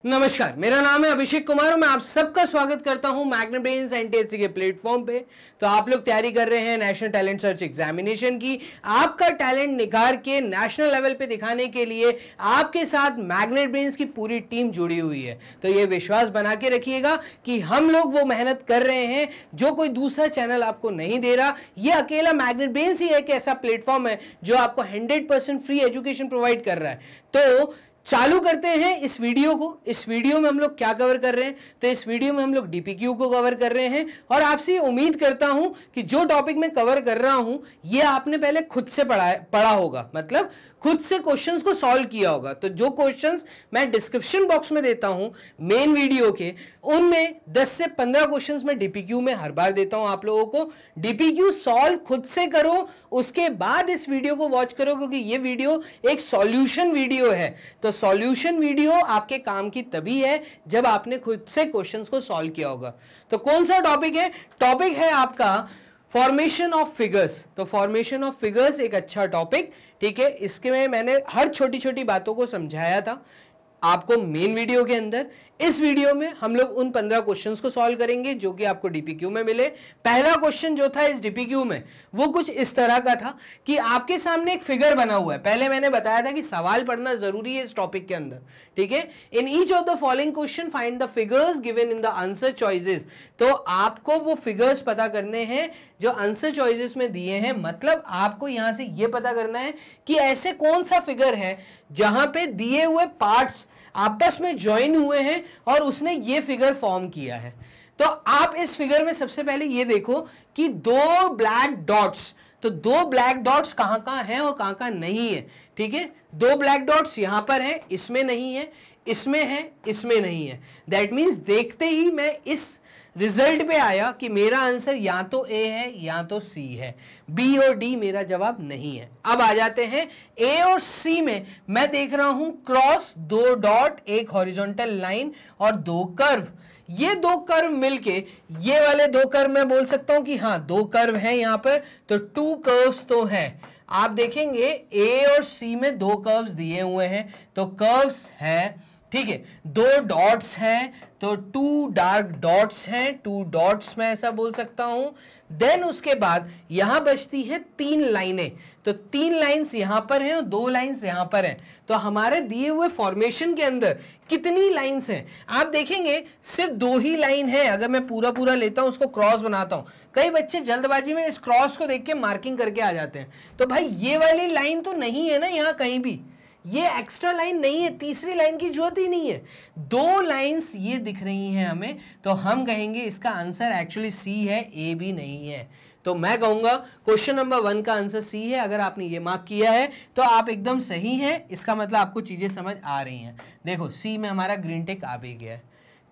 नमस्कार, मेरा नाम है अभिषेक कुमार और मैं आप सबका स्वागत करता हूं मैग्नेट ब्रेन्स एनटीएससी के प्लेटफॉर्म पे। तो आप लोग तैयारी कर रहे हैं नेशनल टैलेंट सर्च एग्जामिनेशन की। आपका टैलेंट निखार के नेशनल लेवल पे दिखाने के लिए आपके साथ मैग्नेट ब्रेन्स की पूरी टीम जुड़ी हुई है। तो ये विश्वास बना के रखिएगा कि हम लोग वो मेहनत कर रहे हैं जो कोई दूसरा चैनल आपको नहीं दे रहा। ये अकेला मैग्नेट ब्रेन्स ही एक ऐसा प्लेटफॉर्म है जो आपको 100% फ्री एजुकेशन प्रोवाइड कर रहा है। तो चालू करते हैं इस वीडियो को। इस वीडियो में हम लोग क्या कवर कर रहे हैं, तो इस वीडियो में हम लोग डीपीक्यू को कवर कर रहे हैं और आपसे उम्मीद करता हूं कि जो टॉपिक मैं कवर कर रहा हूं ये आपने पहले खुद से पढ़ा होगा, मतलब खुद से क्वेश्चंस को सॉल्व किया होगा। तो जो क्वेश्चंस मैं डिस्क्रिप्शन बॉक्स में देता हूं मेन वीडियो के, उनमें 10 से 15 क्वेश्चंस मैं डीपीक्यू में हर बार देता हूं आप लोगों को। डीपीक्यू सॉल्व खुद से करो, उसके बाद इस वीडियो को वॉच करो, क्योंकि ये वीडियो एक सॉल्यूशन वीडियो है। तो सॉल्यूशन वीडियो आपके काम की तभी है जब आपने खुद से क्वेश्चंस को सॉल्व किया होगा। तो कौन सा टॉपिक है? टॉपिक है आपका फॉर्मेशन ऑफ फिगर्स। तो फॉर्मेशन ऑफ फिगर्स एक अच्छा टॉपिक, ठीक है। इसके में मैंने हर छोटी छोटी बातों को समझाया था आपको मेन वीडियो के अंदर। इस वीडियो में हम लोग उन 15 क्वेश्चंस को सॉल्व करेंगे जो कि आपको डीपीक्यू में मिले। पहला क्वेश्चन जो था इस डीपीक्यू में वो कुछ इस तरह का था कि आपके सामने एक फिगर बना हुआ है। पहले मैंने बताया था कि सवाल पढ़ना जरूरी है इस टॉपिक के अंदर, ठीक है। In each of the following question find the figures given in the answer choices. तो आपको वो फिगर्स पता करने हैं जो आंसर चॉइसेस में दिए हैं। मतलब आपको यहां से ये पता करना है कि ऐसे कौन सा फिगर है जहां पे दिए हुए पार्ट्स आपस में ज्वाइन हुए हैं और उसने ये फिगर फॉर्म किया है। तो आप इस फिगर में सबसे पहले ये देखो कि दो ब्लैक डॉट्स, तो दो ब्लैक डॉट्स कहां कहां हैं और कहां कहां नहीं है, ठीक है। दो ब्लैक डॉट्स यहां पर है, इसमें नहीं है, इसमें है, इसमें नहीं है। दैट मीन्स देखते ही मैं इस रिजल्ट पे आया कि मेरा आंसर या तो ए है या तो सी है, बी और डी मेरा जवाब नहीं है। अब आ जाते हैं ए और सी में। मैं देख रहा हूं क्रॉस, दो डॉट, एक हॉरिजॉन्टल लाइन और दो कर्व। ये दो कर्व मिलके ये वाले दो कर्व मैं बोल सकता हूं कि हाँ दो कर्व हैं यहां पर, तो टू कर्व्स तो हैं। आप देखेंगे ए और सी में दो कर्व्स दिए हुए हैं, तो कर्व्स है, ठीक है। दो डॉट्स हैं तो टू डार्क डॉट्स हैं, टू डॉट्स मैं ऐसा बोल सकता हूं। देन उसके बाद यहां बचती है तीन लाइनें, तो तीन लाइंस यहां पर हैं और दो लाइंस यहां पर हैं। तो हमारे दिए हुए फॉर्मेशन के अंदर कितनी लाइंस हैं? आप देखेंगे सिर्फ दो ही लाइन है। अगर मैं पूरा पूरा लेता हूं, उसको क्रॉस बनाता हूं, कई बच्चे जल्दबाजी में इस क्रॉस को देख के मार्किंग करके आ जाते हैं। तो भाई ये वाली लाइन तो नहीं है ना यहां कहीं भी, ये एक्स्ट्रा लाइन नहीं है, तीसरी लाइन की जरूरत ही नहीं है। दो लाइंस ये दिख रही हैं हमें, तो हम कहेंगे इसका आंसर एक्चुअली सी है, ए भी नहीं है। तो मैं कहूंगा क्वेश्चन नंबर 1 का आंसर सी है। अगर आपने ये मार्क किया है तो आप एकदम सही हैं, इसका मतलब आपको चीजें समझ आ रही हैं। देखो सी में हमारा ग्रीन टिक आ भी गया है,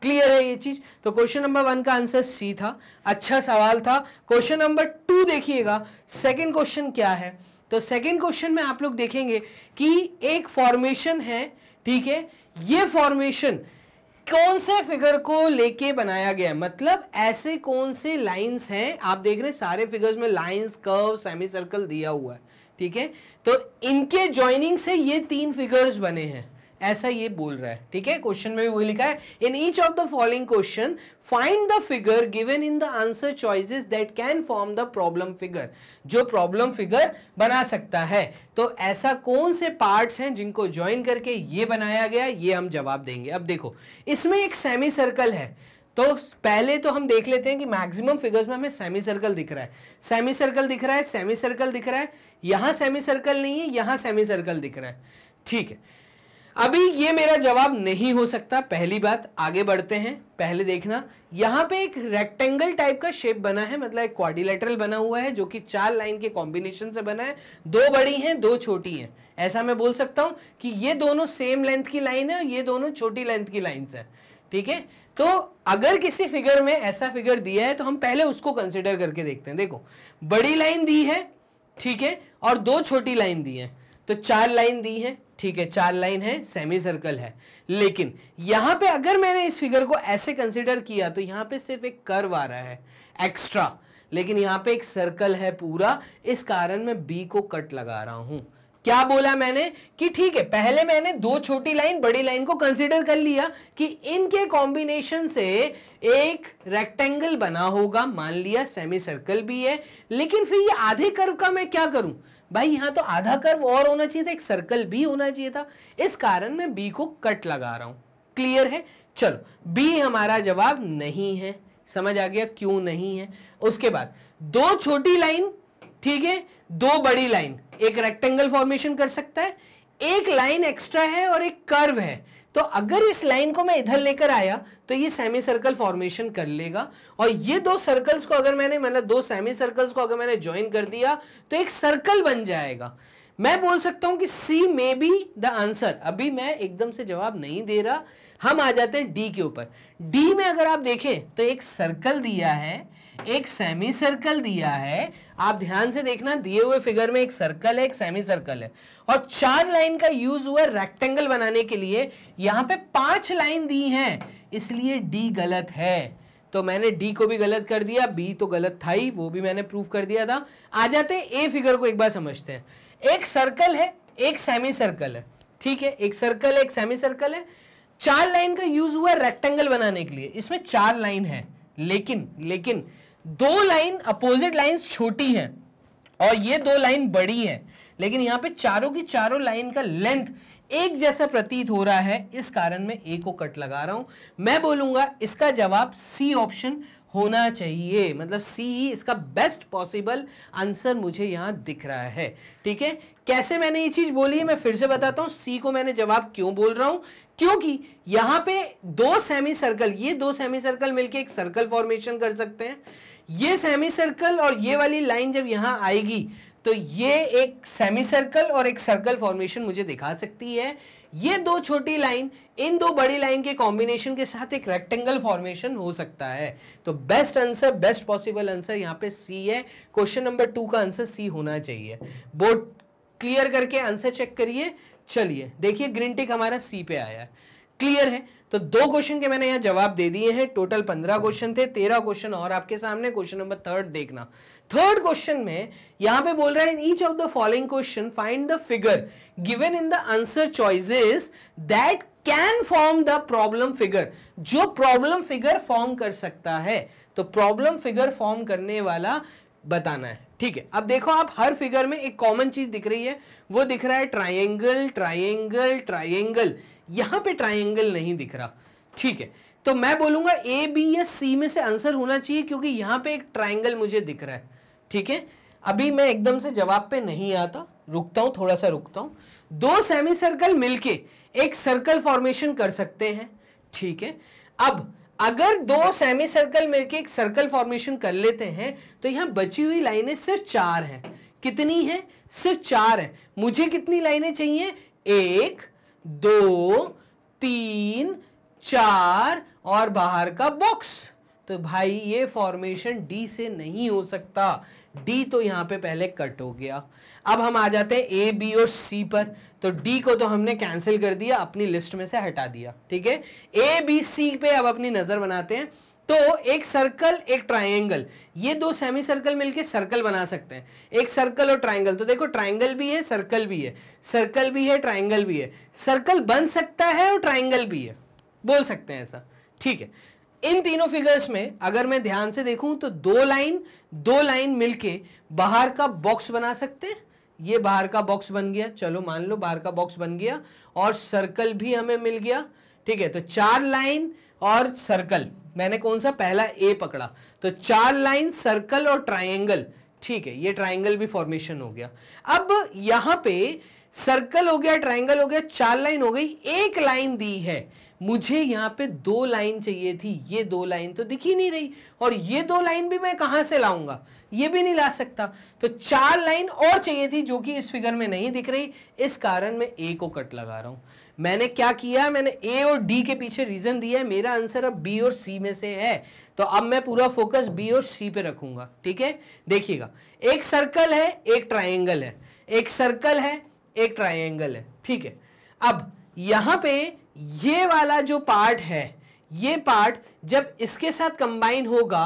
क्लियर है ये चीज। तो क्वेश्चन नंबर 1 का आंसर सी था, अच्छा सवाल था। क्वेश्चन नंबर 2 देखिएगा, सेकेंड क्वेश्चन क्या है। तो सेकेंड क्वेश्चन में आप लोग देखेंगे कि एक फॉर्मेशन है, ठीक है। ये फॉर्मेशन कौन से फिगर को लेके बनाया गया है, मतलब ऐसे कौन से लाइंस हैं। आप देख रहे हैं सारे फिगर्स में लाइंस, कर्व, सेमी सर्कल दिया हुआ है, ठीक है। तो इनके ज्वाइनिंग से ये तीन फिगर्स बने हैं, ऐसा ये बोल रहा है, ठीक है। क्वेश्चन में भी वही लिखा है, in each of the following question find the figure given in the answer choices that can form the problem figure. जो प्रॉब्लम फिगर बना सकता है। तो ऐसा कौन से पार्ट्स हैं जिनको ज्वाइन करके ये बनाया गया, ये हम जवाब देंगे। अब देखो इसमें एक सेमी सर्कल है, तो पहले तो हम देख लेते हैं कि मैक्सिमम फिगर्स में हमें सेमी सर्कल दिख रहा है, सेमी सर्कल दिख रहा है, सेमी सर्कल दिख रहा है। यहां सेमी सर्कल नहीं है, यहां सेमी सर्कल दिख रहा है, ठीक है। अभी ये मेरा जवाब नहीं हो सकता, पहली बात। आगे बढ़ते हैं, पहले देखना यहां पे एक रेक्टेंगल टाइप का शेप बना है, मतलब एक क्वाड्रिलेटरल बना हुआ है जो कि चार लाइन के कॉम्बिनेशन से बना है। दो बड़ी हैं, दो छोटी हैं, ऐसा मैं बोल सकता हूं कि ये दोनों सेम लेंथ की लाइन है और ये दोनों छोटी लेंथ की लाइंस है, ठीक है। तो अगर किसी फिगर में ऐसा फिगर दिया है तो हम पहले उसको कंसिडर करके देखते हैं। देखो बड़ी लाइन दी है, ठीक है, और दो छोटी लाइन दी है, तो चार लाइन दी है, ठीक है, चार लाइन है, सेमी सर्कल है। लेकिन यहां पे अगर मैंने इस फिगर को ऐसे कंसीडर किया तो यहां पे सिर्फ एक कर्व आ रहा है एक्स्ट्रा, लेकिन यहां पे एक सर्कल है पूरा, इस कारण मैं बी को कट लगा रहा हूं। क्या बोला मैंने कि ठीक है, पहले मैंने दो छोटी लाइन बड़ी लाइन को कंसीडर कर लिया कि इनके कॉम्बिनेशन से एक रेक्टेंगल बना होगा, मान लिया सेमी सर्कल भी है, लेकिन फिर ये आधे कर्व का मैं क्या करूं भाई, यहां तो आधा कर्व और होना चाहिए था, एक सर्कल भी होना चाहिए था, इस कारण मैं बी को कट लगा रहा हूं। क्लियर है? चलो बी हमारा जवाब नहीं है, समझ आ गया क्यों नहीं है। उसके बाद दो छोटी लाइन, ठीक है, दो बड़ी लाइन, एक रेक्टेंगल फॉर्मेशन कर सकता है, एक लाइन एक्स्ट्रा है और एक कर्व है, तो अगर इस लाइन को मैं इधर लेकर आया तो ये सेमी सर्कल फॉर्मेशन कर लेगा, और ये दो सर्कल्स को अगर मैंने मतलब दो सेमी सर्कल्स को अगर मैंने ज्वाइन कर दिया तो एक सर्कल बन जाएगा। मैं बोल सकता हूं कि सी मे बी द आंसर। अभी मैं एकदम से जवाब नहीं दे रहा, हम आ जाते हैं डी के ऊपर। डी में अगर आप देखें तो एक सर्कल दिया है, एक सेमी सर्कल दिया है, आप ध्यान से देखना, दिए हुए फिगर में एक सर्कल है, एक सेमी सर्कल है, और चार लाइन का यूज हुआ रेक्टेंगल बनाने के लिए, यहां पे 5 लाइन दी हैं, इसलिए डी गलत है। तो मैंने डी को भी गलत कर दिया, बी तो गलत था ही, वो भी मैंने प्रूव कर दिया था। आ जाते हैं ए फिगर को एक बार समझते हैं। एक सर्कल है, एक सेमी सर्कल है, ठीक है, एक सर्कल है, एक सेमी सर्कल है, चार लाइन का यूज हुआ रेक्टेंगल बनाने के लिए, इसमें 4 लाइन है, लेकिन दो लाइन अपोजिट लाइंस छोटी हैं और ये दो लाइन बड़ी है, लेकिन यहां पे चारों की चारों लाइन का लेंथ एक जैसा प्रतीत हो रहा है, इस कारण मैं ए को कट लगा रहा हूं। मैं बोलूंगा इसका जवाब सी ऑप्शन होना चाहिए, मतलब सी ही इसका बेस्ट पॉसिबल आंसर मुझे यहां दिख रहा है। ठीक है, कैसे मैंने ये चीज बोली है मैं फिर से बताता हूं। सी को मैंने जवाब क्यों बोल रहा हूं, क्योंकि यहां पे दो सेमी सर्कल, ये दो सेमी सर्कल मिलके एक सर्कल फॉर्मेशन कर सकते हैं। ये सेमी सर्कल और ये वाली लाइन जब यहां आएगी तो ये एक सेमी सर्कल और एक सर्कल फॉर्मेशन मुझे दिखा सकती है। ये दो छोटी लाइन इन दो बड़ी लाइन के कॉम्बिनेशन के साथ एक रेक्टेंगल फॉर्मेशन हो सकता है। तो best answer, best possible answer यहां पे सी है। क्वेश्चन नंबर 2 का आंसर सी होना चाहिए। बोर्ड क्लियर करके आंसर चेक करिए। चलिए देखिए, ग्रीन टिक हमारा सी पे आया है। क्लियर है? तो 2 क्वेश्चन के मैंने यहां जवाब दे दिए हैं। टोटल 15 क्वेश्चन थे, 13 क्वेश्चन और आपके सामने। क्वेश्चन नंबर 3 देखना। थर्ड क्वेश्चन में यहां पे बोल रहा है, in each of the following question find the figure given in the answer choices that can form the problem figure. जो प्रॉब्लम फिगर फॉर्म कर सकता है, तो प्रॉब्लम फिगर फॉर्म करने वाला बताना है। ठीक है, अब देखो आप हर फिगर में एक कॉमन चीज दिख रही है, वो दिख रहा है ट्राइंगल ट्राइंगल ट्राइंगल। यहां पे ट्राइंगल नहीं दिख रहा। ठीक है, तो मैं बोलूंगा ए, बी या सी में से आंसर होना चाहिए, क्योंकि यहां पे एक ट्राइंगल मुझे दिख रहा है। ठीक है, अभी मैं एकदम से जवाब पे नहीं आता, रुकता हूं, थोड़ा सा रुकता हूं। दो सेमी सर्कल मिलके एक सर्कल फॉर्मेशन कर सकते हैं। ठीक है, अब अगर दो सेमी सर्कल मिलके एक सर्कल फॉर्मेशन कर लेते हैं तो यहां बची हुई लाइनें सिर्फ 4 हैं। कितनी है? सिर्फ 4 है। मुझे कितनी लाइनें चाहिए? 1 2 3 4 और बाहर का बॉक्स। तो भाई ये फॉर्मेशन डी से नहीं हो सकता। डी तो यहां पे पहले कट हो गया। अब हम आ जाते हैं ए, बी और सी पर। तो डी को तो हमने कैंसिल कर दिया, अपनी लिस्ट में से हटा दिया। ठीक है, ए, बी, सी पे अब अपनी नजर बनाते हैं। तो एक सर्कल एक ट्राइंगल, ये दो सेमी सर्कल मिलके सर्कल बना सकते हैं। एक सर्कल और ट्राइंगल, तो देखो ट्राइंगल भी है सर्कल भी है, सर्कल भी है ट्राइंगल भी है। सर्कल बन सकता है और ट्राइंगल भी है, बोल सकते हैं ऐसा। ठीक है, इन तीनों फिगर्स में अगर मैं ध्यान से देखूं तो दो लाइन मिलके बाहर का बॉक्स बना सकते हैं। ये बाहर का बॉक्स बन गया, चलो मान लो बाहर का बॉक्स बन गया, और सर्कल भी हमें मिल गया। ठीक है, तो 4 लाइन और सर्कल, मैंने कौन सा पहला ए पकड़ा, तो 4 लाइन सर्कल और ट्राइंगल। ठीक है, ये ट्राइंगल भी फॉर्मेशन हो गया। अब यहां पे सर्कल हो गया, ट्राइंगल हो गया, 4 लाइन हो गई, एक लाइन दी है। मुझे यहां पे 2 लाइन चाहिए थी, ये 2 लाइन तो दिख ही नहीं रही, और ये 2 लाइन भी मैं कहां से लाऊंगा, ये भी नहीं ला सकता। तो 4 लाइन और चाहिए थी, जो कि इस फिगर में नहीं दिख रही, इस कारण मैं ए को कट लगा रहा हूं। मैंने क्या किया, मैंने ए और डी के पीछे रीजन दिया है। मेरा आंसर अब बी और सी में से है, तो अब मैं पूरा फोकस बी और सी पे रखूंगा। ठीक है, देखिएगा, एक सर्कल है एक ट्राइंगल है, एक सर्कल है एक ट्राइंगल है। ठीक है, अब यहां पे ये वाला जो पार्ट है, ये पार्ट जब इसके साथ कंबाइन होगा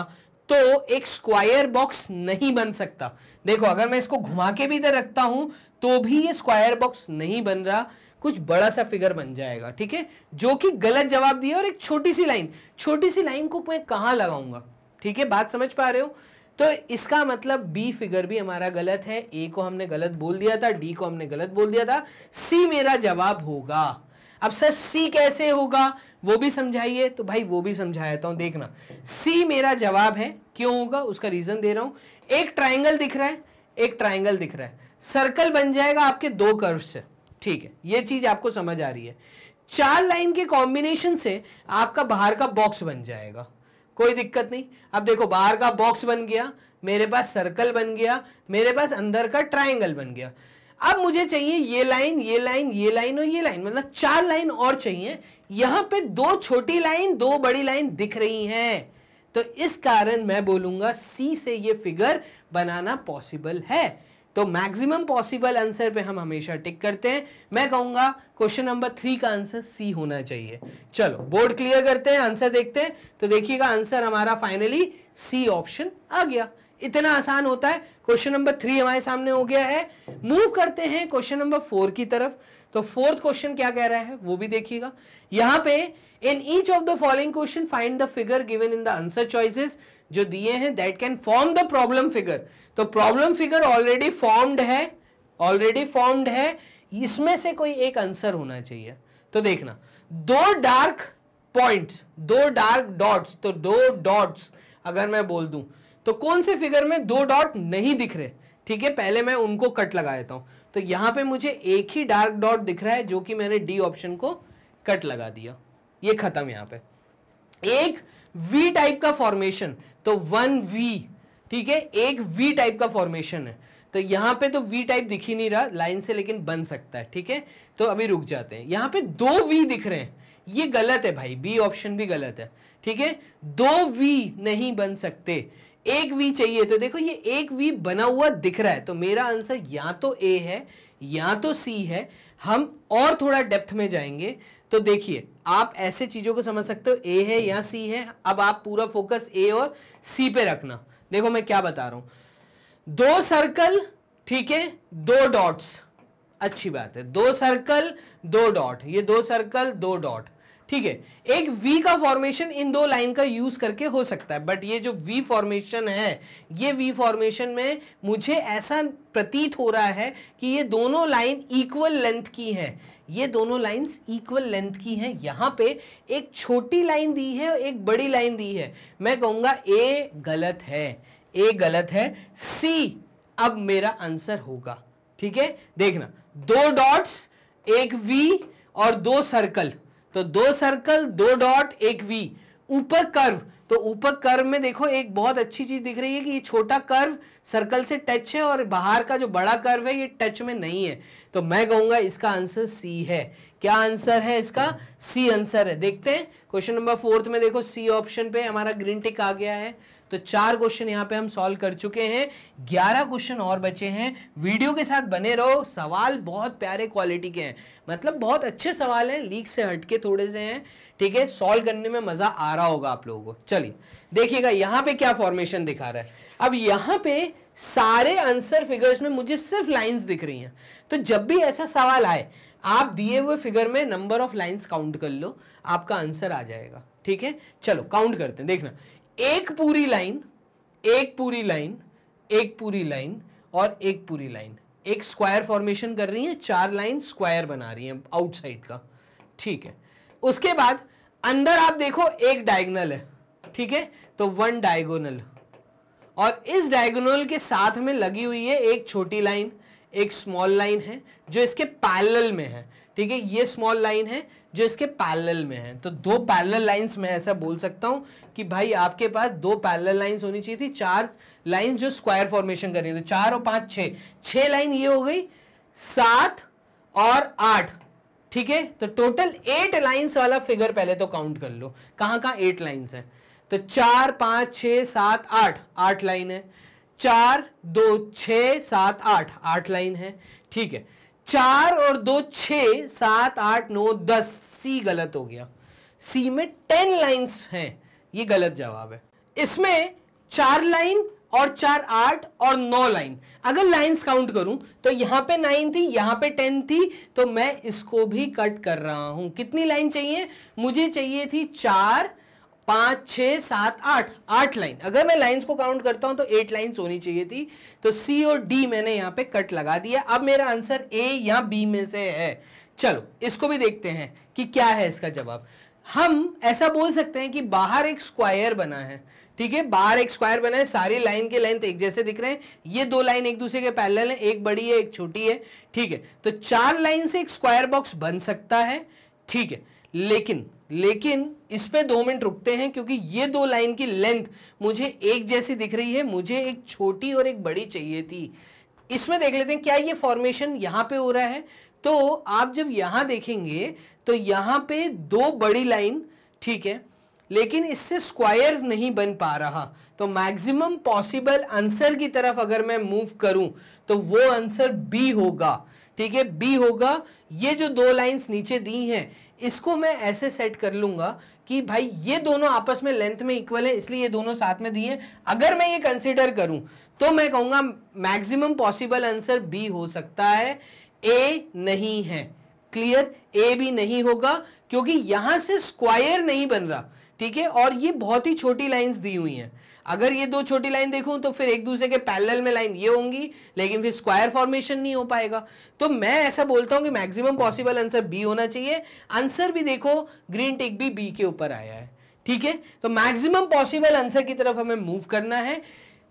तो एक स्क्वायर बॉक्स नहीं बन सकता। देखो अगर मैं इसको घुमा के भी इधर रखता हूं तो भी ये स्क्वायर बॉक्स नहीं बन रहा, कुछ बड़ा सा फिगर बन जाएगा, ठीक है, जो कि गलत जवाब दिया। और एक छोटी सी लाइन को मैं कहां लगाऊंगा, ठीक है, बात समझ पा रहे हो? तो इसका मतलब बी फिगर भी हमारा गलत है, ए को हमने गलत बोल दिया था, डी को हमने गलत बोल दिया था, सी मेरा जवाब होगा। अब सर सी कैसे होगा वो भी समझाइए। तो भाई वो भी समझाता हूं, देखना सी मेरा जवाब है। क्यों होगा उसका रीजन दे रहा हूं। एक ट्राइंगल दिख रहा है, एक ट्राइंगल दिख रहा है, सर्कल बन जाएगा आपके दो कर्व से, ठीक है, ये चीज आपको समझ आ रही है। चार लाइन के कॉम्बिनेशन से आपका बाहर का बॉक्स बन जाएगा, कोई दिक्कत नहीं। अब देखो बाहर का बॉक्स बन गया, मेरे पास सर्कल बन गया, मेरे पास अंदर का ट्राइंगल बन गया। अब मुझे चाहिए ये लाइन, ये लाइन, ये लाइन और ये लाइन, मतलब चार लाइन और चाहिए। यहां पे दो छोटी लाइन, दो बड़ी लाइन दिख रही हैं, तो इस कारण मैं बोलूंगा सी से ये फिगर बनाना पॉसिबल है। तो मैक्सिमम पॉसिबल आंसर पे हम हमेशा टिक करते हैं। मैं कहूंगा क्वेश्चन नंबर 3 का आंसर सी होना चाहिए। चलो बोर्ड क्लियर करते हैं, आंसर देखते हैं। तो देखिएगा आंसर हमारा फाइनली सी ऑप्शन आ गया। इतना आसान होता है। क्वेश्चन नंबर 3 हमारे सामने हो गया है। मूव करते हैं क्वेश्चन नंबर 4 की तरफ। तो फोर्थ क्वेश्चन क्या कह रहा है वो भी देखिएगा। यहां पे in each of the following question find the figure given in the answer choices, जो दिए हैं that can form the problem figure. तो प्रॉब्लम फिगर ऑलरेडी फॉर्म्ड है, इसमें से कोई एक आंसर होना चाहिए। तो देखना दो डार्क पॉइंट्स, दो डार्क डॉट्स, तो दो डॉट्स अगर मैं बोल दूं तो कौन से फिगर में दो डॉट नहीं दिख रहे, ठीक है, पहले मैं उनको कट लगा देता हूं। तो यहां पे मुझे एक ही डार्क डॉट दिख रहा है जो कि मैंने डी ऑप्शन को कट लगा दिया, ये खत्म। यहां पे एक वी टाइप का फॉर्मेशन, तो 1V, ठीक है, एक वी टाइप का फॉर्मेशन है। तो यहां पे तो वी टाइप दिख ही नहीं रहा लाइन से, लेकिन बन सकता है, ठीक है। तो अभी रुक जाते हैं। यहां पे दो वी दिख रहे हैं, ये गलत है भाई, बी ऑप्शन भी गलत है, ठीक है। दो वी नहीं बन सकते, एक वी चाहिए। तो देखो ये एक वी बना हुआ दिख रहा है, तो मेरा आंसर या तो ए है या तो सी है। हम और थोड़ा डेप्थ में जाएंगे तो देखिए आप ऐसे चीजों को समझ सकते हो, ए है या सी है। अब आप पूरा फोकस ए और सी पे रखना। देखो मैं क्या बता रहा हूं, दो सर्कल, ठीक है, दो डॉट्स, अच्छी बात है, दो सर्कल दो डॉट, ये दो सर्कल दो डॉट, ठीक है। एक वी का फॉर्मेशन इन दो लाइन का यूज करके हो सकता है, बट ये जो वी फॉर्मेशन है, ये वी फॉर्मेशन में मुझे ऐसा प्रतीत हो रहा है कि ये दोनों लाइन इक्वल लेंथ की हैं, ये दोनों लाइंस इक्वल लेंथ की हैं। यहां पे एक छोटी लाइन दी है और एक बड़ी लाइन दी है। मैं कहूंगा ए गलत है, ए गलत है, सी अब मेरा आंसर होगा, ठीक है। देखना दो डॉट्स, एक वी और दो सर्कल, तो दो सर्कल दो डॉट एक वी, ऊपर कर्व, तो ऊपर कर्व में देखो एक बहुत अच्छी चीज दिख रही है कि ये छोटा कर्व सर्कल से टच है और बाहर का जो बड़ा कर्व है ये टच में नहीं है। तो मैं कहूंगा इसका आंसर सी है। क्या आंसर है इसका? सी आंसर है। देखते हैं क्वेश्चन नंबर 4 में, देखो सी ऑप्शन पे हमारा ग्रीन टिक आ गया है। तो 4 क्वेश्चन यहाँ पे हम सॉल्व कर चुके हैं, 11 क्वेश्चन और बचे हैं। वीडियो के साथ बने रहो, सवाल बहुत प्यारे क्वालिटी के हैं, मतलब बहुत अच्छे सवाल हैं, लीक से हटके थोड़े से हैं, ठीक है। सॉल्व करने में मजा आ रहा होगा आप लोगों को। चलिए देखिएगा यहाँ पे क्या फॉर्मेशन दिखा रहा है। अब यहाँ पे सारे आंसर फिगर्स में मुझे सिर्फ लाइंस दिख रही हैं। तो जब भी ऐसा सवाल आए, आप दिए हुए फिगर में नंबर ऑफ लाइंस काउंट कर लो, आपका आंसर आ जाएगा, ठीक है। चलो काउंट करते हैं। देखना एक पूरी लाइन, एक पूरी लाइन, एक पूरी लाइन और एक पूरी लाइन, एक स्क्वायर फॉर्मेशन कर रही है, 4 लाइन स्क्वायर बना रही हैं आउटसाइड का, ठीक है। उसके बाद अंदर आप देखो एक डायगोनल है, ठीक है, तो 1 डायगोनल, और इस डायगोनल के साथ में लगी हुई है एक छोटी लाइन, एक स्मॉल लाइन है जो इसके पैरेलल में है, ठीक है। ये स्मॉल लाइन है जो इसके पैरेलल में है। तो 2 पैरेलल लाइंस मैं ऐसा बोल सकता हूं कि भाई आपके पास 2 पैरेलल लाइंस होनी चाहिए थी, 4 लाइंस जो स्क्वायर फॉर्मेशन कर रही थी, 4 और 5 6 लाइन ये हो गई, 7 और 8, ठीक है। तो टोटल 8 लाइंस वाला फिगर पहले तो काउंट कर लो, कहां कहां 8 लाइंस है। तो 4 5 6 7 8, 8 लाइन है, 4 2 6 7 8, 8 लाइन है, ठीक है। 4 और 2 6 7 8 9 10, सी गलत हो गया। सी में 10 लाइंस हैं, ये गलत जवाब है। इसमें 4 लाइन और 4 8 और 9 लाइन। अगर लाइंस काउंट करूं तो यहां पे 9 थी, यहां पे 10 थी, तो मैं इसको भी कट कर रहा हूं। कितनी लाइन चाहिए? मुझे चाहिए थी 4 5 6 7 8 लाइन। अगर मैं लाइंस को काउंट करता हूं तो 8 लाइंस होनी चाहिए थी। तो सी और डी मैंने यहां पे कट लगा दिया। अब मेरा आंसर ए या बी में से है। चलो इसको भी देखते हैं कि क्या है इसका जवाब। हम ऐसा बोल सकते हैं कि बाहर एक स्क्वायर बना है, ठीक है, बाहर एक स्क्वायर बना है, सारी लाइन के लेंथ एक जैसे दिख रहे हैं, ये 2 लाइन एक दूसरे के पैरेलल है, एक बड़ी है एक छोटी है, ठीक है। तो 4 लाइन से एक स्क्वायर बॉक्स बन सकता है, ठीक है। लेकिन इस पे 2 मिनट रुकते हैं, क्योंकि ये 2 लाइन की लेंथ मुझे एक जैसी दिख रही है, मुझे एक छोटी और एक बड़ी चाहिए थी। इसमें देख लेते हैं क्या ये फॉर्मेशन यहां पे हो रहा है। तो आप जब यहां देखेंगे तो यहां पे 2 बड़ी लाइन, ठीक है, लेकिन इससे स्क्वायर नहीं बन पा रहा। तो मैक्सिमम पॉसिबल आंसर की तरफ अगर मैं मूव करूं तो वो आंसर बी होगा, ठीक है, बी होगा। ये जो 2 लाइंस नीचे दी हैं इसको मैं ऐसे सेट कर लूंगा कि भाई ये दोनों आपस में लेंथ में इक्वल है, इसलिए ये दोनों साथ में दिए। अगर मैं ये कंसीडर करूं तो मैं कहूंगा मैक्सिमम पॉसिबल आंसर बी हो सकता है, ए नहीं है। क्लियर? ए भी नहीं होगा क्योंकि यहां से स्क्वायर नहीं बन रहा, ठीक है, और ये बहुत ही छोटी लाइंस दी हुई हैं। अगर ये 2 छोटी लाइन देखूं तो फिर एक दूसरे के पैरेलल में लाइन ये होंगी, लेकिन फिर स्क्वायर फॉर्मेशन नहीं हो पाएगा। तो मैं ऐसा बोलता हूं कि मैक्सिमम पॉसिबल आंसर बी होना चाहिए। आंसर भी देखो ग्रीन टिक भी बी के ऊपर आया है, ठीक है। तो मैक्सिमम पॉसिबल आंसर की तरफ हमें मूव करना है।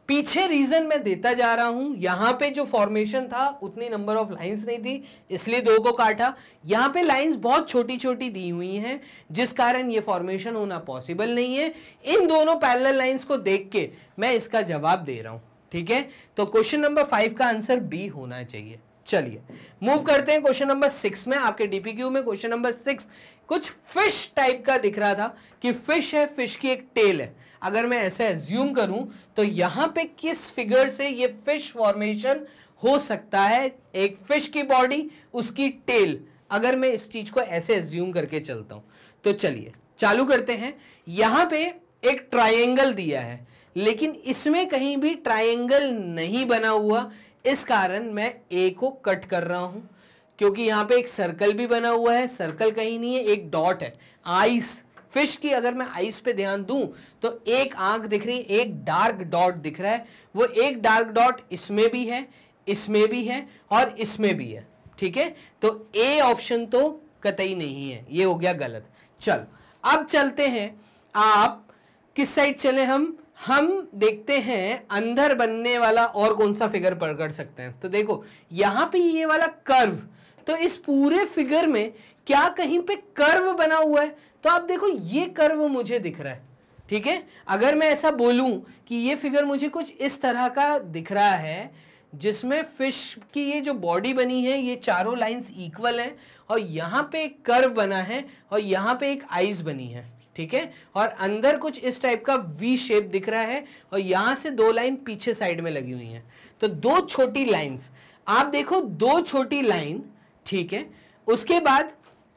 पीछे रीजन मैं देता जा रहा हूं, यहां पे जो फॉर्मेशन था उतनी नंबर ऑफ लाइंस नहीं थी, इसलिए 2 को काटा। यहां पे लाइंस बहुत छोटी छोटी दी हुई हैं, जिस कारण ये फॉर्मेशन होना पॉसिबल नहीं है। इन दोनों पैरेलल लाइंस को देख के मैं इसका जवाब दे रहा हूं, ठीक है। तो क्वेश्चन नंबर 5 का आंसर बी होना चाहिए। चलिए मूव करते हैं क्वेश्चन नंबर 6 में। आपके डीपीक्यू में क्वेश्चन नंबर 6 कुछ फिश टाइप का दिख रहा था कि फिश है, फिश की एक टेल है। अगर मैं ऐसे एज्यूम करूं तो यहां पे किस फिगर से ये फिश फॉर्मेशन हो सकता है? एक फिश की बॉडी, उसकी टेल। अगर मैं इस चीज को ऐसे एज्यूम करके चलता हूं तो चलिए चालू करते हैं। यहां पे एक ट्रायंगल दिया है, लेकिन इसमें कहीं भी ट्रायंगल नहीं बना हुआ, इस कारण मैं ए को कट कर रहा हूं। क्योंकि यहां पे एक सर्कल भी बना हुआ है, सर्कल कहीं नहीं है, एक डॉट है। आइस, फिश की अगर मैं आइस पे ध्यान दूं तो एक आंख दिख रही है, एक डार्क डॉट दिख रहा है। वो एक डार्क डॉट इसमें भी है, इसमें भी है और इसमें भी है, ठीक है। तो ए ऑप्शन तो कतई नहीं है, ये हो गया गलत। चलो अब चलते हैं, आप किस साइड चले? हम देखते हैं अंदर बनने वाला और कौन सा फिगर पकड़ सकते हैं। तो देखो यहां पे ये वाला कर्व, तो इस पूरे फिगर में क्या कहीं पे कर्व बना हुआ है? तो आप देखो ये कर्व मुझे दिख रहा है, ठीक है। अगर मैं ऐसा बोलूं कि ये फिगर मुझे कुछ इस तरह का दिख रहा है, जिसमें फिश की ये जो बॉडी बनी है ये चारों लाइंस इक्वल हैं, और यहां पे एक कर्व बना है और यहां पे एक आइज बनी है, ठीक है, और अंदर कुछ इस टाइप का वी शेप दिख रहा है, और यहां से 2 लाइन पीछे साइड में लगी हुई हैं। तो 2 छोटी लाइंस, आप देखो 2 छोटी लाइन, ठीक है, उसके बाद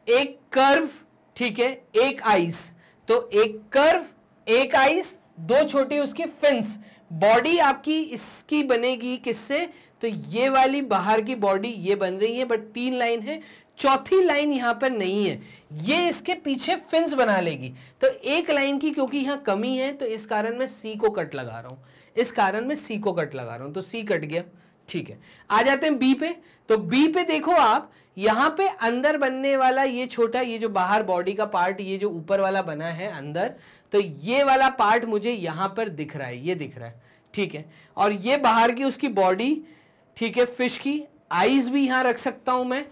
एक कर्व, ठीक है, एक आइस। तो एक कर्व, एक आइस, 2 छोटी उसकी फिन्स। बॉडी आपकी इसकी बनेगी किससे? तो ये वाली बाहर की बॉडी ये बन रही है, बट 3 लाइन है, चौथी लाइन यहां पर नहीं है, ये इसके पीछे फिन्स बना लेगी। तो एक लाइन की क्योंकि यहां कमी है तो इस कारण मैं सी को कट लगा रहा हूं, इस कारण मैं सी को कट लगा रहा हूं, तो सी कट गया, ठीक है। आ जाते हैं बी पे। तो बी पे देखो आप, यहां पे अंदर बनने वाला ये छोटा, ये जो बाहर बॉडी का पार्ट, ये जो ऊपर वाला बना है अंदर, तो ये वाला पार्ट मुझे यहां पर दिख रहा है, ये दिख रहा है, ठीक है। और ये बाहर की उसकी बॉडी, ठीक है, फिश की आईज भी यहां रख सकता हूं मैं,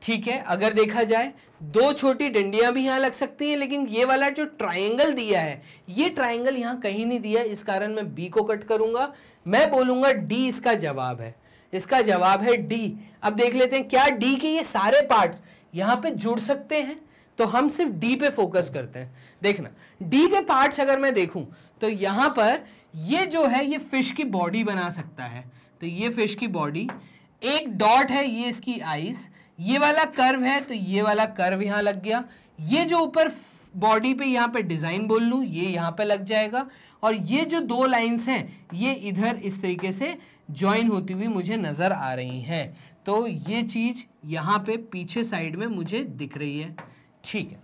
ठीक है। अगर देखा जाए 2 छोटी डंडियां भी यहां लग सकती हैं, लेकिन ये वाला जो ट्रायंगल दिया है, ये ट्रायंगल यहां कहीं नहीं दिया, इस कारण मैं बी को कट करूंगा। मैं बोलूंगा डी इसका जवाब है, इसका जवाब है डी। अब देख लेते हैं क्या डी के ये सारे पार्ट्स यहां पे जुड़ सकते हैं। तो हम सिर्फ डी पे फोकस करते हैं। देखना डी के पार्ट्स अगर मैं देखूं तो यहां पर ये जो है ये फिश की बॉडी बना सकता है, तो ये फिश की बॉडी, एक डॉट है, ये इसकी आईज, ये वाला कर्व है, तो ये वाला कर्व यहां लग गया। ये जो ऊपर बॉडी पे यहाँ पे डिजाइन बोल लूँ, ये यहाँ पे लग जाएगा और ये जो दो लाइंस हैं ये इधर इस तरीके से ज्वाइन होती हुई मुझे नजर आ रही हैं। तो ये चीज यहाँ पे पीछे साइड में मुझे दिख रही है। ठीक है,